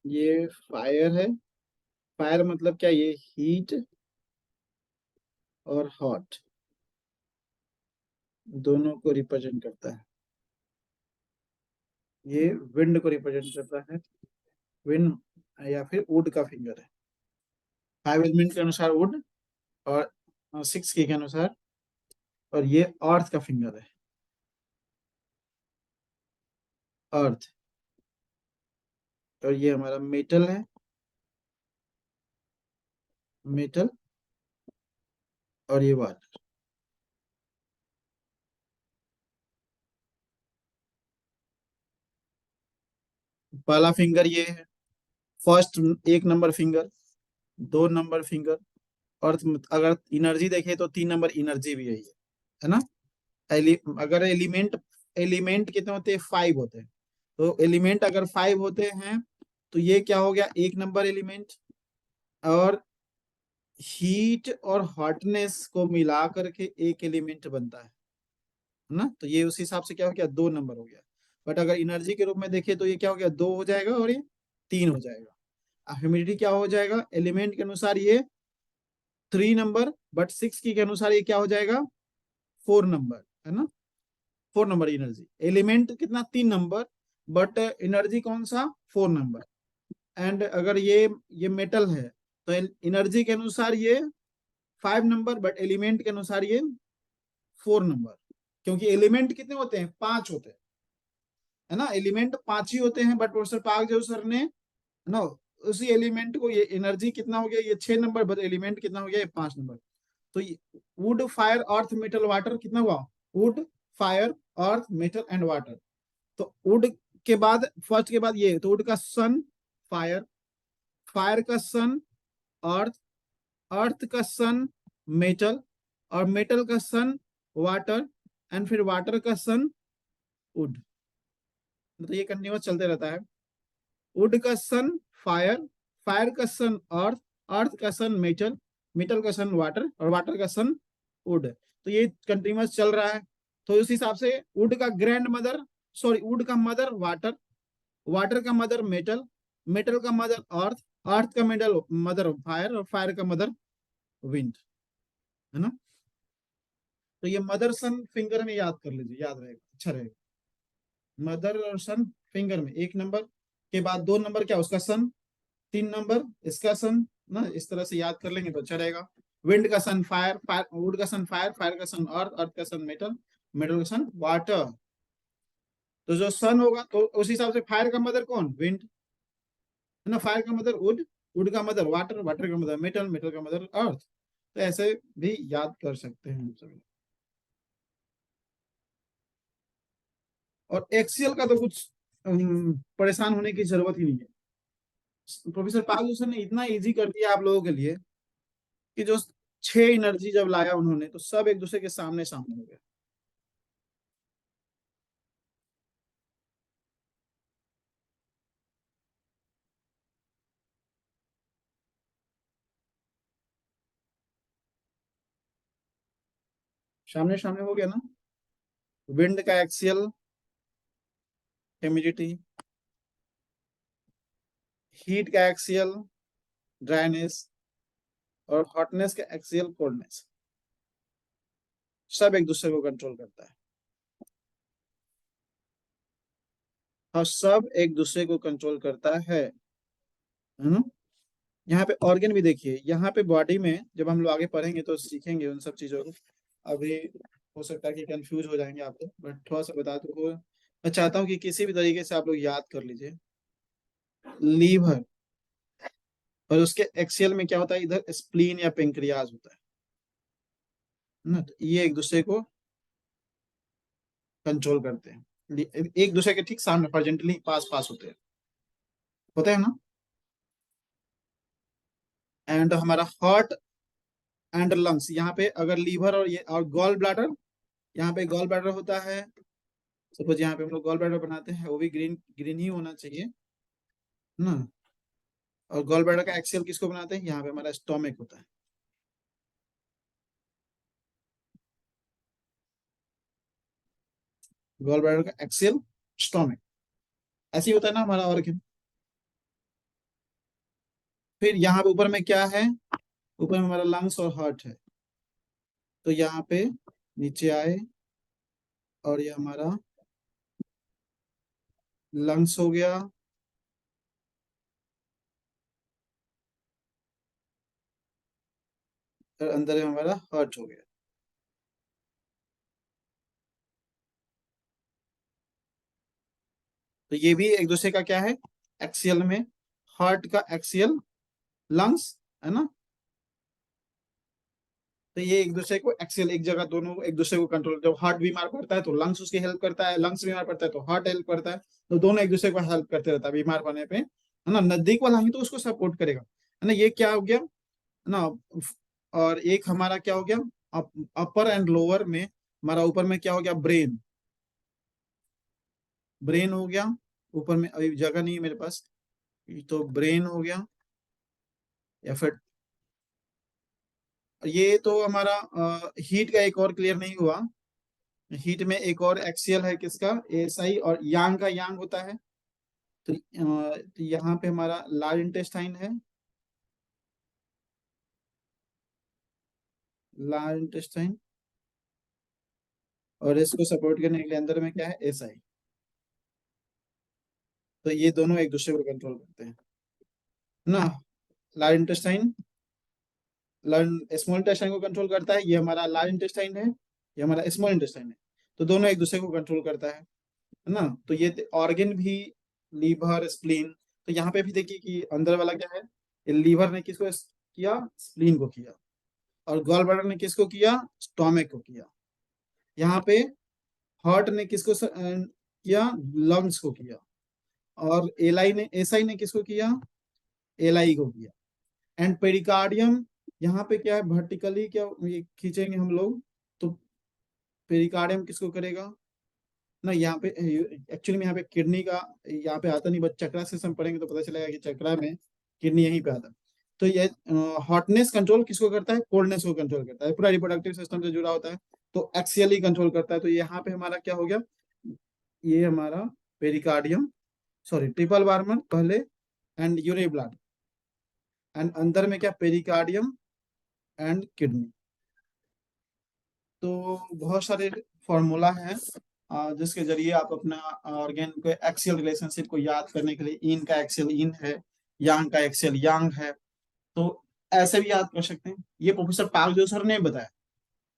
ये फायर है। फायर मतलब क्या? ये हीट और हॉट दोनों को रिप्रेजेंट करता है। ये विंड को रिप्रेजेंट करता है, विंड या फिर वुड का फिंगर है। 5 एलिमेंट के अनुसार वुड, और 6 के अनुसार, और ये अर्थ का फिंगर है, अर्थ। और ये हमारा मेटल है, मेटल। और ये वाटर। पहला फिंगर ये है, first, 1 number finger, 2 number finger. अर्थ अगर एनर्जी देखे तो 3 नंबर एनर्जी भी यही है ना? अगर एलिमेंट, एलिमेंट कितने होते हैं? 5 होते हैं। तो एलिमेंट अगर 5 होते हैं, तो ये क्या हो गया? 1 नंबर एलिमेंट। और हीट और हॉटनेस को मिला करके एक एलिमेंट बनता है ना? तो ये उस हिसाब से क्या हो गया? 2 नंबर हो गया। बट अगर एनर्जी के रूप में देखें तो ये क्या हो गया? 2 हो जाएगा और ये 3 हो जाएगा। ह्यूमिडिटी क्या हो जाएगा? एलिमेंट के अनुसार ये 3 नंबर, बट 6 की के अनुसार ये क्या हो जाएगा? 4 नंबर, है ना? 4 नंबर एनर्जी। एलिमेंट कितना? 3 नंबर, बट एनर्जी कौन सा? 4 नंबर। एंड अगर ये मेटल है, तो एनर्जी के अनुसार ये 5 नंबर, बट एलिमेंट के अनुसार ये 4 नंबर। क्योंकि एलिमेंट कितने होते हैं? 5 होते हैं, है ना? एलिमेंट 5 ही होते हैं, बट प्रोफेसर पार्क जो सर ने, नो, उसी एलिमेंट को, ये एनर्जी कितना हो गया? ये 6 नंबर, बट एलिमेंट कितना हो गया? ये 5 नंबर। तो would, fire, earth, metal, water कितना हुआ? Would, fire, earth, metal and water. तो वुड के बाद, फर्स्ट के बाद ये, तो वुड का सन, फायर, फायर का सन अर्थ, अर्थ का सन मेटल, और मेटल का सन वाटर, एंड फिर वाटर का सन वुड। मतलब ये कंटिन्यूस चलते रहता है। वुड का सन फायर, फायर का सन अर्थ, अर्थ का सन मेटल, मेटल का सन वाटर, और वाटर का सन वुड। तो ये कंटिन्यूस चल रहा है। तो उस हिसाब से वुड का ग्रैंड मदर, सॉरी वुड का मदर वाटर, वाटर का मदर मेटल, मेटल का मदर अर्थ, अर्थ का मेटल मदर फायर, और फायर का मदर विंड, है ना। तो ये मदर सन फिंगर में याद कर लीजिए, याद रहेगा, अच्छा रहेगा। मदर और सन फिंगर में, एक नंबर के बाद दो नंबर क्या उसका सन, तीन नंबर इसका सन ना, इस तरह से याद कर लेंगे तो अच्छा रहेगा। विंड का सन फायर, फायर वुड का सन फायर, फायर का सन अर्थ, अर्थ का सन मेटल, मेटल का सन वाटर। तो जो सन होगा तो उस हिसाब से फायर का मदर कौन, विंड, है ना। फायर का मदर वुड, वुड का मदर वाटर, वाटर का मदर मेटल, मेटल का मदर अर्थ। तो ऐसे भी याद कर सकते हैं हम सब। और एक्सीएल का तो कुछ परेशान होने की जरूरत ही नहीं है। प्रोफेसर पाल सर ने इतना इजी कर दिया आप लोगों के लिए कि जो छह एनर्जी जब लाया उन्होंने तो सब एक दूसरे के सामने सामने हो गया। सामने सामने हो गया ना। विंड का एक्सियल ह्यूमिडिटी, हीट का एक्सियल ड्राइनेस, और हॉटनेस का एक्सियल कोल्डनेस, सब एक दूसरे को कंट्रोल करता है। और सब एक दूसरे को कंट्रोल करता है ना। यहाँ पे ऑर्गन भी देखिए, यहाँ पे बॉडी में जब हम लोग आगे पढ़ेंगे तो सीखेंगे उन सब चीजों को। अभी हो सकता है कि कंफ्यूज हो जाएंगे आप लोग, बट थोड़ा सा बता दो। मैं चाहता हूँ कि किसी भी तरीके से आप लोग याद कर लीजिए। लीवर और उसके एक्सियल में क्या होता है, इधर स्प्लीन या पेंक्रियाज होता है ना। तो ये एक दूसरे को कंट्रोल करते हैं, एक दूसरे के ठीक सामने प्रेजेंटली पास पास होते हैं ना। एंड हमारा हार्ट एंड लंग्स, यहाँ पे अगर लीवर और ये और गॉल ब्लैडर, यहाँ पे गॉल ब्लैडर होता है। सपोज यहाँ पे हम लोग गॉल ब्लैडर बनाते हैं, वो भी ग्रीन ग्रीन ही होना चाहिए ना। और गॉल ब्लैडर का एक्सियल किसको बनाते हैं, यहाँ पे हमारा स्टोमिक होता है। गॉल ब्लैडर का एक्सियल स्टोमिक, ऐसे ही होता है ना हमारा ऑर्गन। फिर यहाँ पे ऊपर में क्या है, ऊपर में हमारा लंग्स और हार्ट है। तो यहाँ पे नीचे आए, और ये हमारा लंग्स हो गया, और अंदर में हमारा हार्ट हो गया। तो ये भी एक दूसरे का क्या है, एक्सियल में, हार्ट का एक्सियल लंग्स, है ना। तो ये एक दूसरे को एक्सियल, एक जगह दोनों एक दूसरे को कंट्रोल, जब हार्ट बीमार पड़ता है तो लंग्स उसकी हेल्प करता है, लंग्स बीमार पड़ता है तो हार्ट हेल्प करता है। तो दोनों एक दूसरे को हेल्प करते रहता है बीमार पड़ने पे, है ना। नजदीक वाला ही तो उसको सपोर्ट करेगा, है ना। ये क्या हो गया, है ना। और एक हमारा क्या हो गया, अपर एंड लोअर में, हमारा ऊपर में क्या हो गया, ब्रेन, ब्रेन हो गया। ऊपर में अभी जगह नहीं है मेरे पास, तो ब्रेन हो गया। या फिर ये तो हमारा हीट का एक और क्लियर नहीं हुआ। हीट में एक और एक्सियल है किसका, एएसआई, और यांग का यांग होता है। तो यहाँ पे हमारा लार्ज इंटेस्टाइन है, लार्ज इंटेस्टाइन, और इसको सपोर्ट करने के लिए अंदर में क्या है, एसआई। तो ये दोनों एक दूसरे को कंट्रोल करते हैं ना। लार्ज इंटेस्टाइन, स्मॉल इंटेस्टाइन को कंट्रोल करता है, ये हमारा लार्ज इंटेस्टाइन है, ये हमारा स्मॉल इंटेस्टाइन है। तो दोनों एक दूसरे को कंट्रोल करता है ना। तो ये ऑर्गन भी, लीवर स्प्लीन। तो यहाँ पे भी देखिए कि अंदर वाला क्या है, ये लीवर ने किसको किया, स्प्लीन को किया। और गॉल ब्लैडर ने किसको किया, स्टोमिक को किया। यहाँ पे हार्ट ने किसको किया, लंग्स को किया। और एलाई ने एसआई ने किसको किया, एलआई को किया। एंड पेरिकार्डियम यहाँ पे क्या है, वर्टिकली क्या ये खींचेंगे हम लोग, तो पेरिकार्डियम किसको करेगा ना, यहाँ पे एक्चुअली में यहाँ पे किडनी का यहाँ पे आता नहीं, बट चक्रा से हम पढ़ेंगे तो पता चलेगा कि चक्रा में किडनी यहीं पे आता है। तो ये हॉटनेस कंट्रोल किसको करता है, कोल्डनेस को कंट्रोल करता है, पूरा रिप्रोडक्टिव सिस्टम से जुड़ा होता है, तो एक्सियली कंट्रोल करता है। तो यहाँ पे हमारा क्या हो गया, ये हमारा पेरिकार्डियम, सॉरी ट्रिपल बार्मर पहले, एंड यूरे ब्लड, एंड अंदर में क्या पेरिकार्डियम एंड किडनी। तो बहुत सारे फॉर्मूला हैं जिसके जरिए आप अपना ऑर्गेन के एक्सियल रिलेशनशिप को याद करने के लिए, इन का एक्सियल इन है, यांग का एक्सियल यांग है, तो ऐसे भी याद कर सकते हैं। ये प्रोफेसर पार्क जो सर ने बताया,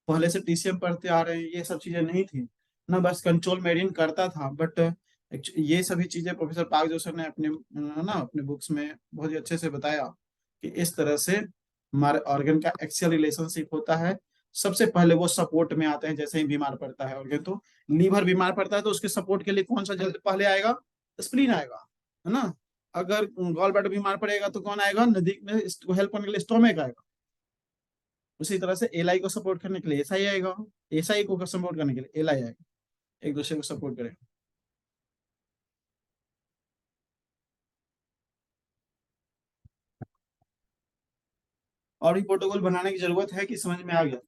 पहले से टीसीएम पढ़ते आ रहे हैं, ये सब चीजें नहीं थी ना, बस कंट्रोल मेडिन करता था, बट ये सभी चीजें प्रोफेसर पार्क जो सर ने अपने ना अपने बुक्स में बहुत ही अच्छे से बताया कि इस तरह से हमारे ऑर्गन का एक्सियल रिलेशनशिप होता है। सबसे पहले वो सपोर्ट में आते हैं जैसे ही बीमार पड़ता है ऑर्गन, तो लीवर बीमार पड़ता है तो उसके सपोर्ट के लिए कौन सा जल्द पहले आएगा, स्प्लीन आएगा, है ना। अगर गॉल ब्लैडर बीमार पड़ेगा तो कौन आएगा, नजदीक में इसको हेल्प करने के लिए स्टोमक आएगा। उसी तरह से एल आई को सपोर्ट करने के लिए एस आई आएगा, एस आई को सपोर्ट करने के लिए एल आई आएगा, एक दूसरे को सपोर्ट करेगा। और भी प्रोटोकॉल बनाने की जरूरत है कि समझ में आ गया।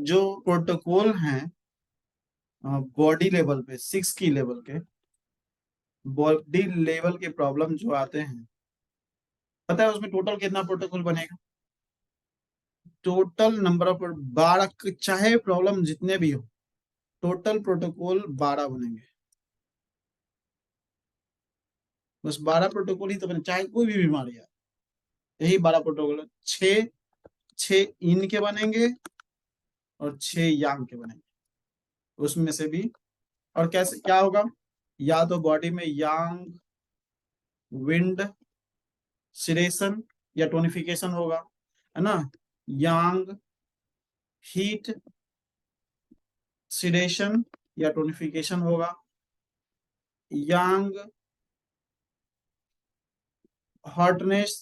जो प्रोटोकॉल हैं बॉडी लेवल पे, 6 की लेवल के, बॉडी लेवल के प्रॉब्लम जो आते हैं, पता है उसमें टोटल कितना प्रोटोकॉल बनेगा, टोटल नंबर ऑफ 12, चाहे प्रॉब्लम जितने भी हो, टोटल प्रोटोकॉल 12 बनेंगे। बस 12 प्रोटोकॉल ही तो बने, चाहे कोई भी बीमारी है, यही 12 प्रोटोकॉल। छह छह इन के बनेंगे और 6 यांग के बनेंगे, उसमें से भी। और कैसे क्या होगा, या तो बॉडी में यांग विंड सिरेशन या टोनिफिकेशन होगा, है ना, यांग हीट सिडेशन या टोनिफिकेशन होगा, यांग हॉटनेस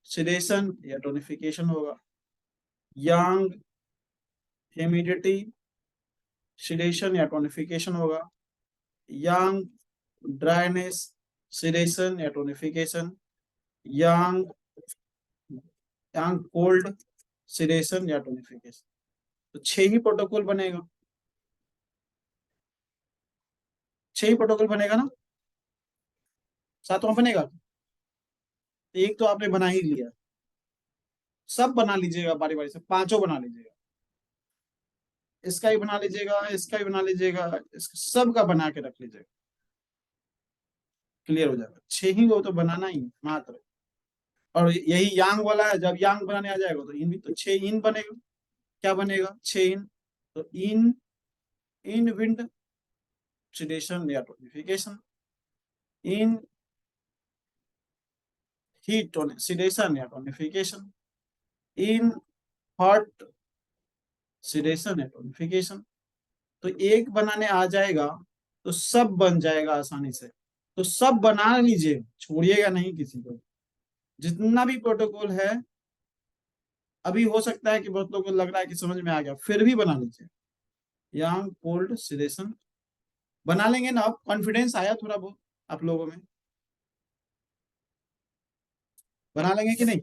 सिडेशन या टोनिफिकेशन होगा, यांग ह्यूमिडिटी सिडेशन या टोनिफिकेशन होगा, यांग ड्राइनेस सिडेशन या टोनिफिकेशन, यांग यांग कोल्ड सिडेशन या टोनिफिकेशन। तो 6 ही प्रोटोकॉल बनेगा, 6 ही प्रोटोकॉल बनेगा ना, 7वां बनेगा। एक तो आपने बना ही लिया, सब बना लीजिएगा बारी बारी से, पांचों बना लीजिएगा, इसका ही बना लीजिएगा, इसका ही बना लीजिएगा, सब का बना के रख लीजिएगा, क्लियर हो जाएगा। 6 ही को तो बनाना ही मात्र। और यही यांग वाला है, जब यांग बनाने आ जाएगा तो इन भी तो 6 इन बनेगा। क्या बनेगा, 6 इन, तो इन इन विंड सिडेशन या टोनिफिकेशन, इन हीट सिडेशन या टोनिफिकेशन, इन हॉट सिडेशन या टोनिफिकेशन। तो एक बनाने आ जाएगा तो सब बन जाएगा आसानी से। तो सब बना लीजिए, छोड़िएगा नहीं किसी को, जितना भी प्रोटोकॉल है। अभी हो सकता है कि बहुत लोगों को लग रहा है कि समझ में आ गया, फिर भी बना लीजिए। यांग कोल्ड सिडेशन बना लेंगे ना, अब कॉन्फिडेंस आया थोड़ा बहुत आप लोगों में, बना लेंगे कि नहीं,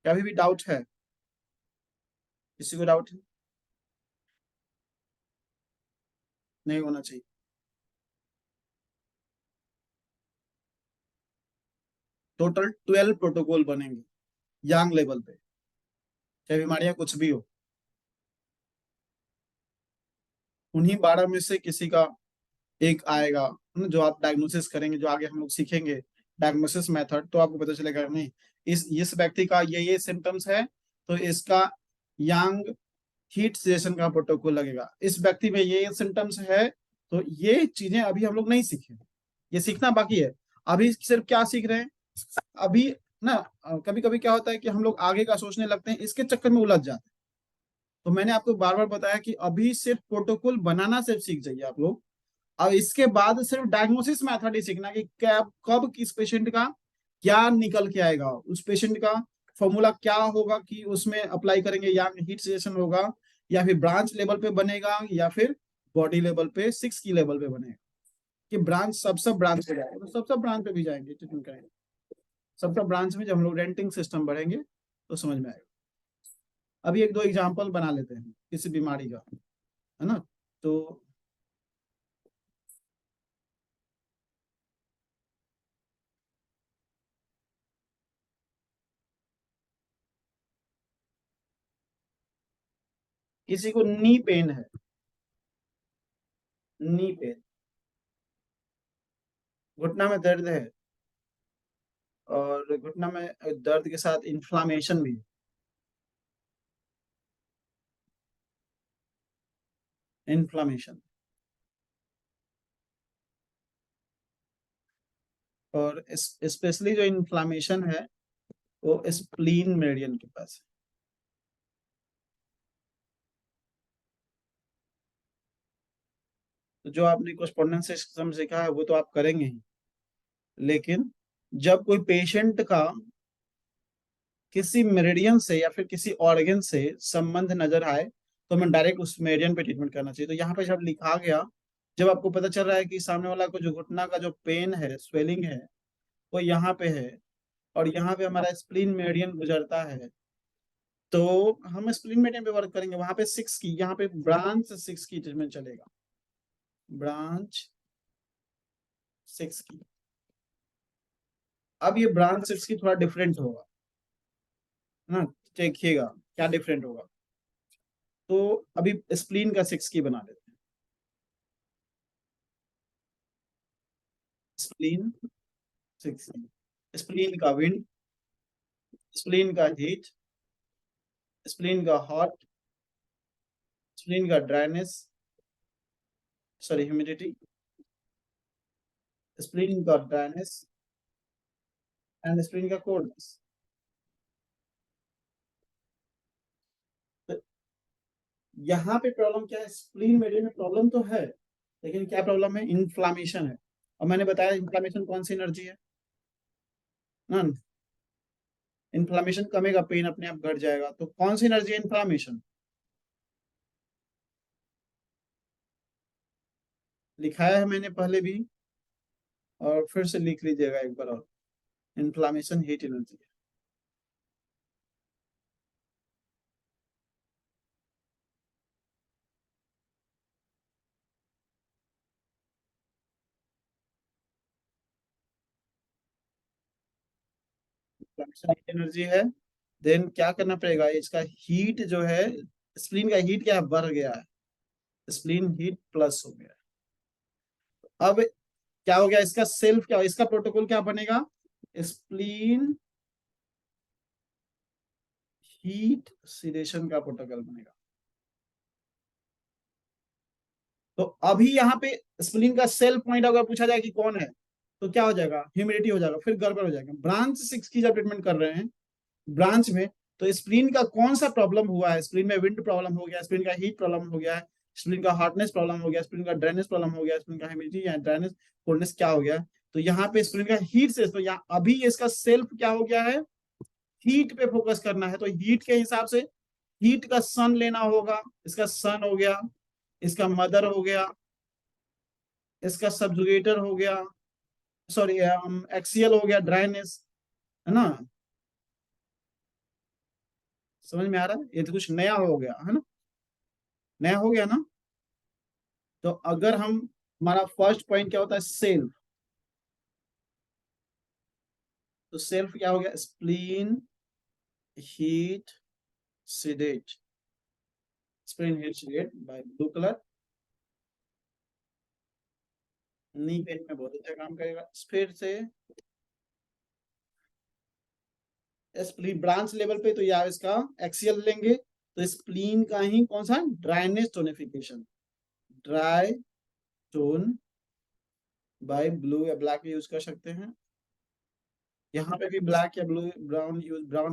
क्या अभी भी डाउट है, किसी को डाउट है, नहीं होना चाहिए। टोटल 12 प्रोटोकॉल बनेंगे यांग लेवल पे, चाहे बीमारियां कुछ भी हो। उन्हीं 12 में से किसी का एक आएगा, जो आप डायग्नोसिस करेंगे, जो आगे हम लोग सीखेंगे डायग्नोसिस मेथड, तो आपको पता चलेगा नहीं इस व्यक्ति का ये सिम्टम्स है, तो इसका यांग हीट सिचुएशन का प्रोटोकॉल लगेगा। इस व्यक्ति में ये सिम्टम्स है तो ये चीजें अभी हम लोग नहीं सीखे, ये सीखना बाकी है। अभी सिर्फ क्या सीख रहे हैं अभी ना, कभी कभी क्या होता है कि हम लोग आगे का सोचने लगते हैं, इसके चक्कर में उलझ जाते हैं। तो मैंने आपको बार बार बताया कि अभी सिर्फ प्रोटोकॉल बनाना सिर्फ सीख जाइए आप लोग। अब इसके बाद सिर्फ डायग्नोसिस मेथड ही सीखना कि कब किस पेशेंट का क्या निकल के आएगा, उस पेशेंट का फॉर्मूला क्या होगा कि उसमें अप्लाई करेंगे, या हीट सेशन होगा, या फिर ब्रांच लेवल पे बनेगा, या फिर बॉडी लेवल पे 6 की लेवल पे बनेगा। कि ब्रांच सब ब्रांच पे जाएगा, तो सब ब्रांच पे भी जाएंगे, ट्रीटमेंट करेंगे सब ब्रांच में। जब हम लोग रेंटिंग सिस्टम बढ़ेंगे तो समझ में आएगा। अभी एक दो एग्जाम्पल बना लेते हैं किसी बीमारी का, है ना। तो किसी को नी पेन है, नी पेन, घुटना में दर्द है, और घुटना में दर्द के साथ इन्फ्लामेशन भी है, इन्फ्लामेशन। और स्पेशली जो इन्फ्लामेशन है वो स्प्लीन मेरिडियन के पास है। तो जो आपने कोरेस्पोंडेंस सिस्टम सीखा है वो तो आप करेंगे ही, लेकिन जब कोई पेशेंट का किसी मेरिडियन से या फिर किसी ऑर्गन से संबंध नजर आए तो हमें डायरेक्ट उस मेरिडियन पे ट्रीटमेंट करना चाहिए। तो यहाँ पे जब लिखा गया, जब आपको पता चल रहा है कि सामने वाला को जो घुटना का जो पेन है, स्वेलिंग है, वो यहाँ पे है, और यहाँ पे हमारा स्प्लीन मेरिडियन गुजरता है, तो हम स्प्लीन मेरिडियन पे वर्क करेंगे। वहां पे 6 की, यहाँ पे ब्रांच 6 की ट्रीटमेंट चलेगा, ब्रांच 6 की। अब ये ब्रांच 6 की थोड़ा डिफरेंट होगा ना, देखिएगा क्या डिफरेंट होगा। तो अभी स्प्लीन का 6 की बना लेते हैं। स्प्लीन 6, स्प्लीन का विंड, स्प्लीन का हीट, स्प्लीन का हॉट, स्प्लीन का ड्राइनेस, सॉरी ह्यूमिडिटी, स्प्लीन का ड्राइनेस एंड स्प्लीन का कोल्डनेस। तो यहाँ पे प्रॉब्लम क्या है, स्प्लीन मेरिडियन में प्रॉब्लम तो है, लेकिन क्या प्रॉब्लम है, इन्फ्लामेशन है। और मैंने बताया इन्फ्लामेशन कौन सी एनर्जी है ना, इन्फ्लामेशन कमेगा पेन अपने आप घट जाएगा। तो कौन सी एनर्जी है इन्फ्लामेशन, लिखाया है मैंने पहले भी, और फिर से लिख लीजिएगा एक बार और, इन्फ्लामेशन हीट एनर्जी है। इन्फ्लामेशन हीट एनर्जी है। देन क्या करना पड़ेगा, इसका हीट जो है, स्प्लीन का हीट क्या है, बढ़ गया है, स्प्लीन हीट प्लस हो गया। अब क्या हो गया, इसका सेल्फ क्या, इसका प्रोटोकॉल क्या बनेगा, स्प्लीन हीट सिलेशन का प्रोटोकॉल बनेगा। तो अभी यहाँ पे स्प्लीन का सेल पॉइंट अगर पूछा जाए कि कौन है, तो क्या हो जाएगा, ह्यूमिडिटी हो जाएगा, फिर गड़बड़ हो जाएगा। ब्रांच 6 की जब ट्रीटमेंट कर रहे हैं ब्रांच में, तो स्प्लीन का कौन सा प्रॉब्लम हुआ है, स्प्लीन में विंड प्रॉब्लम हो गया, स्प्लीन का हीट प्रॉब्लम हो गया है, स्प्लीन का हार्डनेस प्रॉब्लम हो गया, स्प्लीन का ड्राइनेस प्रॉब्लम हो गया, स्प्लीन का ह्यूमिडिटी या ड्राइनेस कोल्डनेस क्या हो गया। तो यहाँ पे स्प्लीन का हीट से, तो यहाँ अभी इसका सेल्फ क्या हो गया है, हीट पे फोकस करना है। तो हीट के हिसाब से हीट का सन लेना होगा, इसका सन हो गया, इसका मदर हो गया, इसका सब्जुगेटर हो गया, सॉरी एक्सियल हो गया, ड्राइनेस, है ना। समझ में आ रहा है, ये तो कुछ नया हो गया है ना, नया हो गया ना। तो अगर हम, हमारा फर्स्ट पॉइंट क्या होता है, सेल्फ। तो सेल्फ क्या हो गया, spleen heat sedate, spleen heat sedate by blue colour, knee pain में बहुत अच्छा काम करेगा। फिर से स्प्लीन ब्रांच लेवल पे, तो या इसका एक्सियल लेंगे, तो स्प्लीन का ही कौन सा, dryness tonification, dry tone by blue या ब्लैक यूज कर सकते हैं। यहाँ पे भी ब्लैक या ब्लू, ब्राउन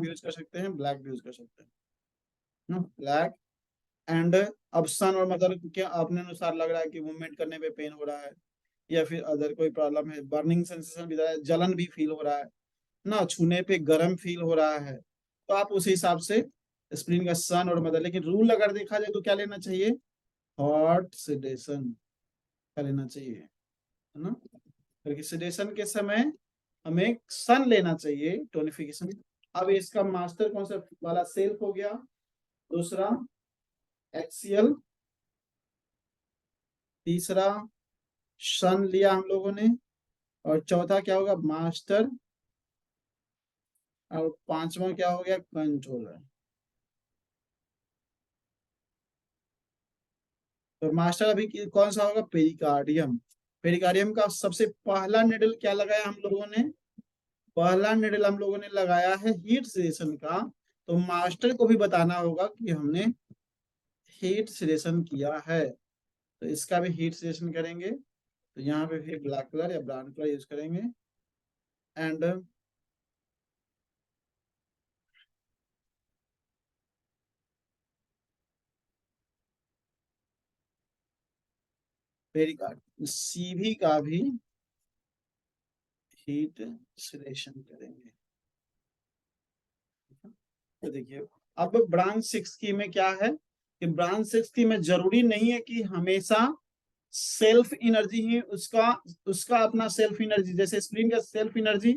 यूज कर सकते हैं, ब्लैक भी यूज कर सकते हैं, ब्लैक। एंड अब सन और मदर के अपने अनुसार लग रहा है कि मूवमेंट करने पे पेन हो रहा है, या फिर अदर कोई प्रॉब्लम है, बर्निंग सेंसेशन भी है, जलन भी फील हो रहा है ना, छूने पे गर्म फील हो रहा है, तो आप उस हिसाब से स्प्लीन का सन और मदर। लेकिन रूल अगर देखा जाए तो क्या लेना चाहिए, हॉट सेडेशन का लेना चाहिए, है ना। क्योंकि सेडेशन के समय हमें सन लेना चाहिए, टोनिफिकेशन। अब इसका मास्टर कौन सा वाला, सेल्फ हो गया, दूसरा एक्सियल, तीसरा सन लिया हम लोगों ने, और चौथा क्या होगा, मास्टर, और पांचवा क्या हो गया, कंट्रोलर। तो मास्टर अभी कौन सा होगा, पेरिकार्डियम। पेरिकार्डियम का सबसे पहला निडल क्या लगाया हम लोगों ने, पहला निडल हम लोगों ने लगाया है हीट सेशन का। तो मास्टर को भी बताना होगा कि हमने हीट सेशन किया है, तो इसका भी हीट सेशन करेंगे। तो यहाँ पे भी ब्लैक कलर या ब्राउन कलर यूज करेंगे। एंड पेरिकार्ड सीवी का भी हीट सिलेक्शन करेंगे। तो देखिए, अब ब्रांच 6 की में क्या है कि ब्रांच 6 की में जरूरी नहीं है कि हमेशा सेल्फ एनर्जी ही उसका उसका अपना सेल्फ एनर्जी, जैसे स्प्रिंग का सेल्फ एनर्जी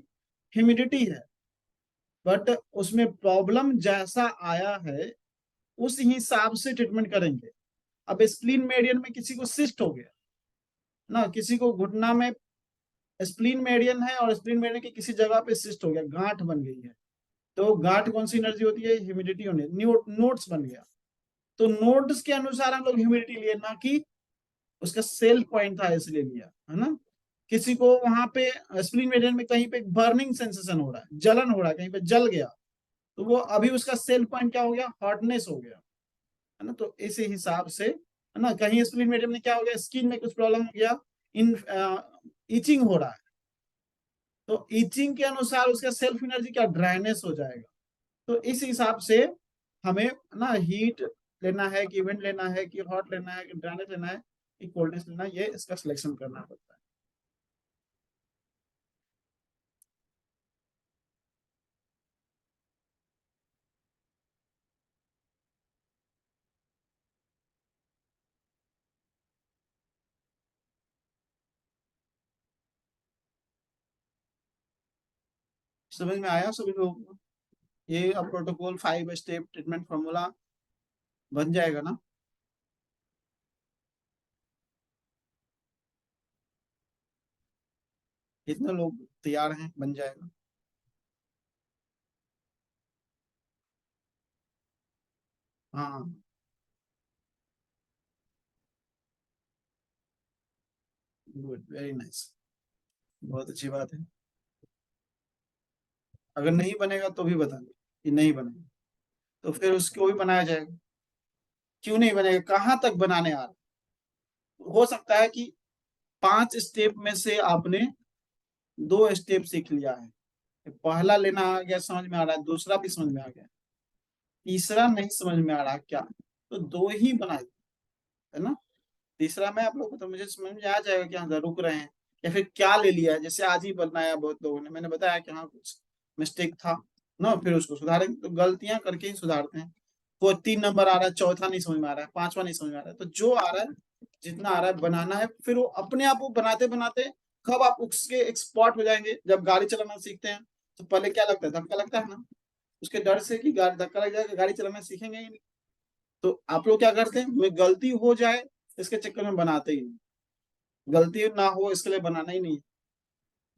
ह्यूमिडिटी है, बट उसमें प्रॉब्लम जैसा आया है उस हिसाब से ट्रीटमेंट करेंगे। अब स्प्लीन मेडियन में किसी को सिस्ट हो गया ना, किसी को घुटना में स्प्लीन मेडियन है और स्प्लीन मेडियन की किसी जगह पे सिस्ट हो गया, गांठ बन गई है, तो गांठ कौन सी एनर्जी होती है, ह्यूमिडिटी होने, नोट्स बन गया। तो नोट्स के अनुसार हम लोग ह्यूमिडिटी लिए, ना कि उसका सेल पॉइंट था इसलिए लिया, है ना। किसी को वहां पे स्प्लीन मेडियन में कहीं पे बर्निंग सेंसेशन हो रहा है, जलन हो रहा है, कहीं पे जल गया, तो वो अभी उसका सेल पॉइंट क्या हो गया, हॉटनेस हो गया, है ना। तो इसी हिसाब से, है ना, कहीं स्प्लीन मेडियम में क्या हो गया, स्किन में कुछ प्रॉब्लम हो गया, इन इचिंग हो रहा है, तो इचिंग के अनुसार उसका सेल्फ एनर्जी क्या, ड्राइनेस हो जाएगा। तो इस हिसाब से हमें ना हीट लेना है कि इवेंट लेना है कि हॉट लेना है कि ड्राइनेस लेना है कि कोल्डनेस लेना है, ये इसका सिलेक्शन करना पड़ता है। समझ में आया सभी लोगों को, ये अब प्रोटोकॉल 5 स्टेप ट्रीटमेंट फॉर्मूला बन जाएगा ना। कितने लोग तैयार हैं, बन जाएगा। हाँ, गुड, वेरी नाइस, बहुत अच्छी बात है। अगर नहीं बनेगा तो भी बताना कि नहीं बनेगा, तो फिर उसको भी बनाया जाएगा। क्यों नहीं बनेगा, कहाँ तक बनाने आ रहा है? हो सकता है कि 5 स्टेप में से आपने 2 स्टेप सीख लिया है, पहला लेना आ गया, समझ में आ रहा है, दूसरा भी समझ में आ गया, तीसरा नहीं समझ में आ रहा क्या, तो दो ही बना, है ना। तीसरा में आप लोग को तो मुझे समझ में आ जाएगा कि हाँ रुक रहे हैं, या फिर क्या ले लिया है, जैसे आज ही बनाया बहुत लोगों ने, मैंने बताया कि हाँ कुछ मिस्टेक था ना, फिर उसको सुधारेंगे। तो गलतियां करके ही सुधारते हैं। वो 3 नंबर आ रहा है, चौथा नहीं समझ में आ रहा है, पांचवा नहीं समझ में आ रहा है, तो जो आ रहा है, जितना आ रहा है बनाना है, फिर वो अपने आप वो बनाते बनाते कब आप उसके एक्सपर्ट हो जाएंगे। जब गाड़ी चलाना सीखते हैं तो पहले क्या लगता है, धक्का लगता है ना, उसके डर से कि गाड़ी धक्का लग जाएगा, गाड़ी चलाना सीखेंगे ही नहीं। तो आप लोग क्या करते हैं, मैं गलती हो जाए इसके चक्कर में बनाते ही नहीं, गलती ना हो इसके लिए बनाना ही नहीं।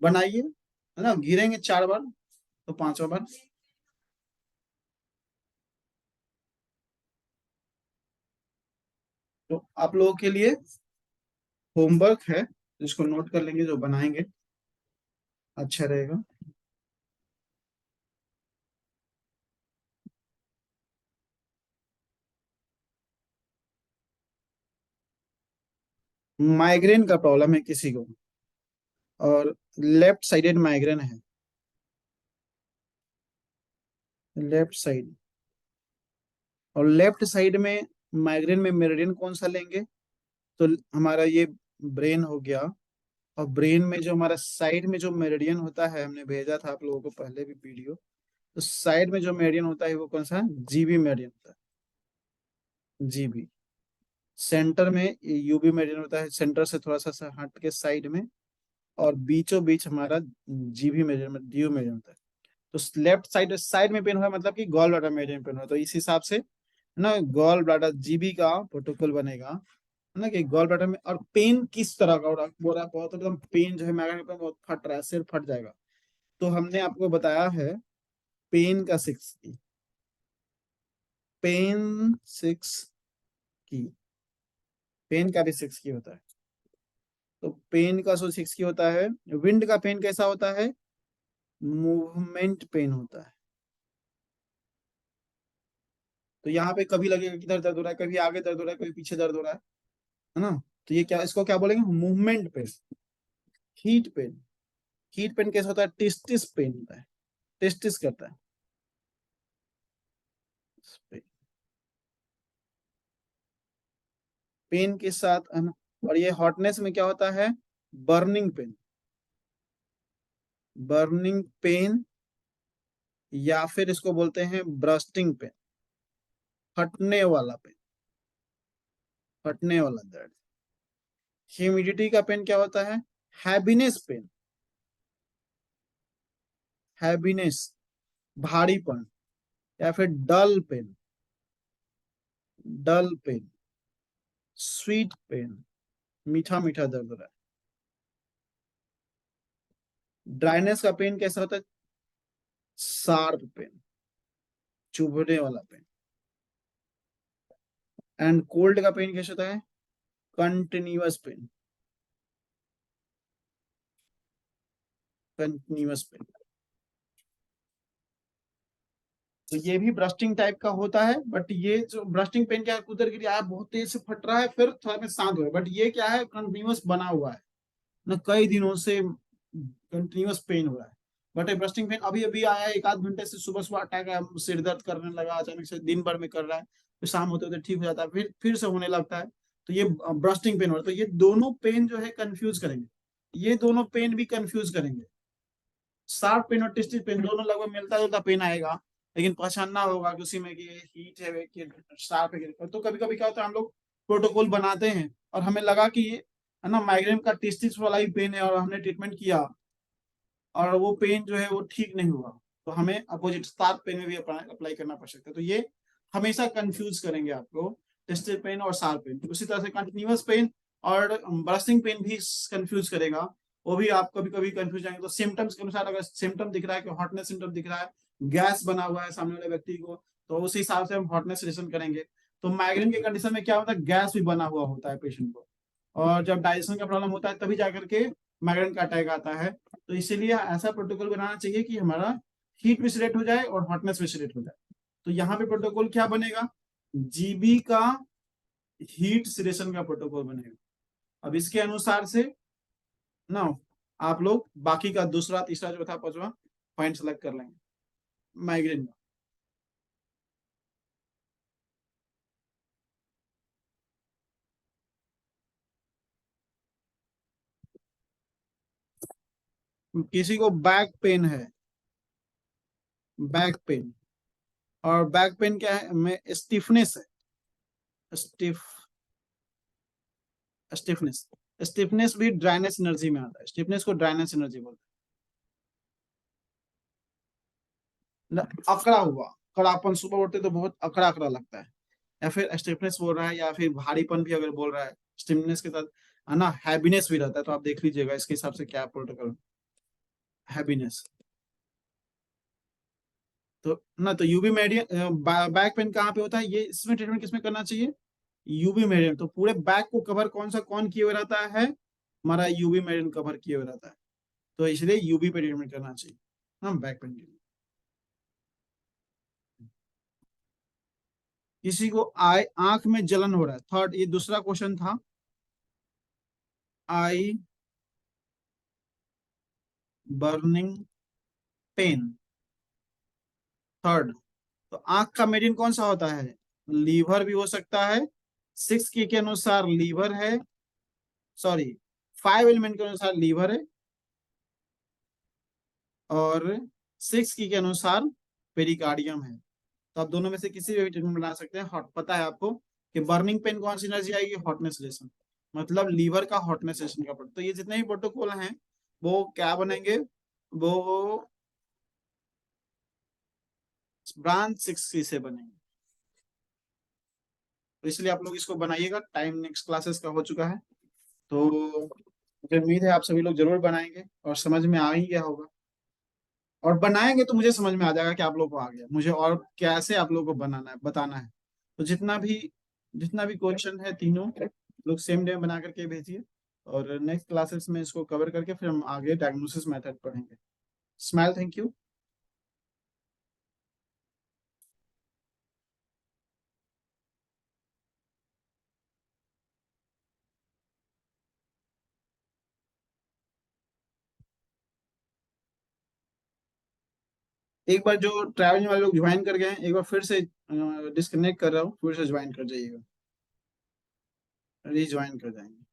बनाइए, है ना, गिरेंगे 4 बार तो 5वां बार। तो आप लोगों के लिए होमवर्क है, जिसको नोट कर लेंगे, जो बनाएंगे अच्छा रहेगा। माइग्रेन का प्रॉब्लम है किसी को और लेफ्ट साइडेड माइग्रेन है, लेफ्ट साइड, और लेफ्ट साइड में माइग्रेन में मेरिडियन कौन सा लेंगे? तो हमारा ये ब्रेन हो गया, और ब्रेन में जो हमारा साइड में जो मेरिडियन होता है, हमने भेजा था आप लोगों को पहले भी वीडियो, तो साइड में जो मेरिडियन होता है वो कौन सा है? जीबी मेरिडियन होता है, जीबी। सेंटर में यूबी मेरिडियन होता है, सेंटर से थोड़ा सा हट के साइड में, और बीचों बीच हमारा जीबी मेरिडियन में ड्यू मेरिडियन होता है। तो लेफ्ट साइड साइड में पेन हुआ मतलब कि गॉल ब्लैडर मेरिडियन पेन हुआ, तो इस हिसाब से ना गॉल ब्लैडर जीबी का प्रोटोकॉल बनेगा, है ना, कि गॉल ब्लैडर में। और पेन किस तरह का हो रहा, बोल रहा है बहुत एकदम पेन जो है मैग्रेन पे बहुत फट रहा है, सिर फट जाएगा, तो हमने आपको बताया है पेन का 6 की, पेन 6 की, पेन का भी 6 की होता है। तो पेन का 6 की होता है। विंड का पेन कैसा होता है? मूवमेंट पेन होता है। तो यहाँ पे कभी लगेगा कि इधर दर्द हो रहा है, कभी आगे दर्द हो रहा है, कभी पीछे दर्द हो रहा है ना। तो ये क्या, इसको क्या बोलेंगे? Movement pain. Heat pain, heat pain कैसा होता है? टेस्टिस पेन होता है, टेस्टिस करता है पेन के साथ, है ना। और ये हॉटनेस में क्या होता है? बर्निंग पेन, बर्निंग पेन, या फिर इसको बोलते हैं ब्रस्टिंग पेन, फटने वाला पेन, फटने वाला दर्द। ह्यूमिडिटी का पेन क्या होता है? हैवीनेस पेन, हैवीनेस, भारीपन, या फिर dull pain, dull pain, sweet pain, मीठा मीठा दर्द हो रहा है। ड्राइनेस का पेन कैसा होता है? शार्प पेन, चुभने वाला पेन। एंड कोल्ड का पेन कैसा होता है? Continuous pain, continuous pain. तो ये भी ब्रस्टिंग टाइप का होता है, बट ये जो ब्रस्टिंग पेन क्या है, उधर गिर आया बहुत तेज से फट रहा है, फिर थोड़ा में शांत हुआ, बट ये क्या है, कंटिन्यूअस बना हुआ है ना, कई दिनों से कंटिन्यूअस पेन हो रहा है। बट ये ब्रस्टिंग पेन अभी अभी आया है, एक आध घंटे से सुबह सुबह अटैक है, सिर दर्द करने लगा अचानक से, दिन भर में कर रहा है, फिर शाम होते होते ठीक हो जाता है, फिर से होने लगता है। तो ये ब्रस्टिंग पेन हो रहा है। तो ये दोनों पेन जो है कंफ्यूज करेंगे, ये दोनों पेन भी कंफ्यूज करेंगे। शार्प पेन और टेस्टिस पेन दोनों लगभग मिलता जुलता पेन आएगा, लेकिन पहचानना होगा कि उसी में कि हीट है कि शार्प है। तो कभी कभी क्या होता है, हम लोग प्रोटोकॉल बनाते हैं और हमें लगा कि ये, है ना, माइग्रेन का टेस्टिस वाला ही पेन है, और हमने ट्रीटमेंट किया और वो पेन जो है वो ठीक नहीं हुआ, तो हमें अपोजिट शार्प पेन में भी अप्लाई करना पड़ सकता है। तो ये हमेशा कंफ्यूज करेंगे आपको, टेस्टिस पेन और शार्प पेन। उसी तरह से कंटिन्यूअस पेन और ब्रशिंग पेन भी कंफ्यूज करेगा, वो भी आप कभी कभी कंफ्यूज जाएंगे। तो सिम्टम्स के अनुसार, अगर सिम्टम दिख रहा है कि हॉटनेस सिम्टम दिख रहा है, गैस बना हुआ है सामने वाले व्यक्ति को, तो उस हिसाब से हम हॉटनेस रिलेशन करेंगे। तो माइग्रेन के कंडीशन में क्या होता है, गैस भी बना हुआ होता है पेशेंट को, और जब डाइजेशन का प्रॉब्लम होता है तभी जाकर के माइग्रेन का अटैक आता है। तो इसीलिए ऐसा प्रोटोकॉल बनाना चाहिए कि हमारा हीट भी सिलेक्ट हो जाए और हॉटनेस भी सिलेक्ट हो जाए। तो यहाँ पे प्रोटोकॉल क्या बनेगा? जीबी का हीट सिलेक्शन का प्रोटोकॉल बनेगा। अब इसके अनुसार से ना आप लोग बाकी का दूसरा तीसरा चौथा पांचवा पॉइंट सेलेक्ट कर लेंगे माइग्रेन में। किसी को बैक पेन है, बैक पेन, और बैक पेन क्या है, में स्टिफनेस है, स्टिफ, स्टिफनेस, स्टिफनेस भी ड्राइनेस एनर्जी में आता है, स्टिफनेस को ड्राइनेस एनर्जी बोलते हैं। अकड़ा हुआ, कड़ापन, सुबह उठते तो बहुत अकड़ा अकड़ा लगता है, या फिर स्टिफनेस बोल रहा है, या फिर भारीपन भी अगर बोल रहा है, स्टिफनेस के साथ, है ना, हैवीनेस भी रहता है। तो आप देख लीजिएगा इसके हिसाब से क्या प्रोटोकॉल, हैवीनेस। तो ना, तो यूवी मेडियन बैक पेन कहाँ पे होता है, ये इसमें ट्रीटमेंट किसमें करना चाहिए? UV median. तो पूरे बैक को कवर कौन सा कौन किए हुए रहता है? हमारा यूवी मेडियन कवर किए हुए रहता है, तो इसलिए यूवी पे ट्रीटमेंट करना चाहिए हाँ बैक पेन के लिए। किसी को आय आंख में जलन हो रहा है, थर्ड, ये दूसरा क्वेश्चन था। आई बर्निंग पेन। थर्ड, तो आंख का मेडियन कौन सा होता है? लीवर भी हो सकता है, सिक्स की के अनुसार लीवर है, सॉरी, फाइव एलिमेंट के अनुसार लीवर है, और सिक्स की के अनुसार पेरिकार्डियम है। तो आप दोनों में से किसी भी ट्रीटमेंट बना सकते हैं। हॉट पता है आपको कि बर्निंग पेन कौन सी एनर्जी आएगी? हॉटनेस रिलेशन, मतलब लीवर का हॉटनेस रिलेशन का तो ये जितने भी प्रोटोकॉल हैं वो क्या बनेंगे? वो ब्रांच सिक्स से बनेंगे। तो इसलिए आप लोग इसको बनाइएगा, टाइम नेक्स्ट क्लासेस का हो चुका है। तो मुझे उम्मीद है आप सभी लोग जरूर बनाएंगे और समझ में आ ही गया होगा। और बनाएंगे तो मुझे समझ में आ जाएगा कि आप लोग को आ गया, मुझे और कैसे आप लोग को बनाना है बताना है। तो जितना भी क्वेश्चन है तीनों लोग सेम डे बना करके भेजिए, और नेक्स्ट क्लासेस में इसको कवर करके फिर हम आगे डायग्नोसिस मेथड पढ़ेंगे। Smile, thank you. एक बार जो ट्रैवलिंग वाले लोग ज्वाइन कर गए हैं, एक बार फिर से डिस्कनेक्ट कर रहा हूँ, फिर से ज्वाइन कर जाइएगा, रीज्वाइन कर जाएंगे।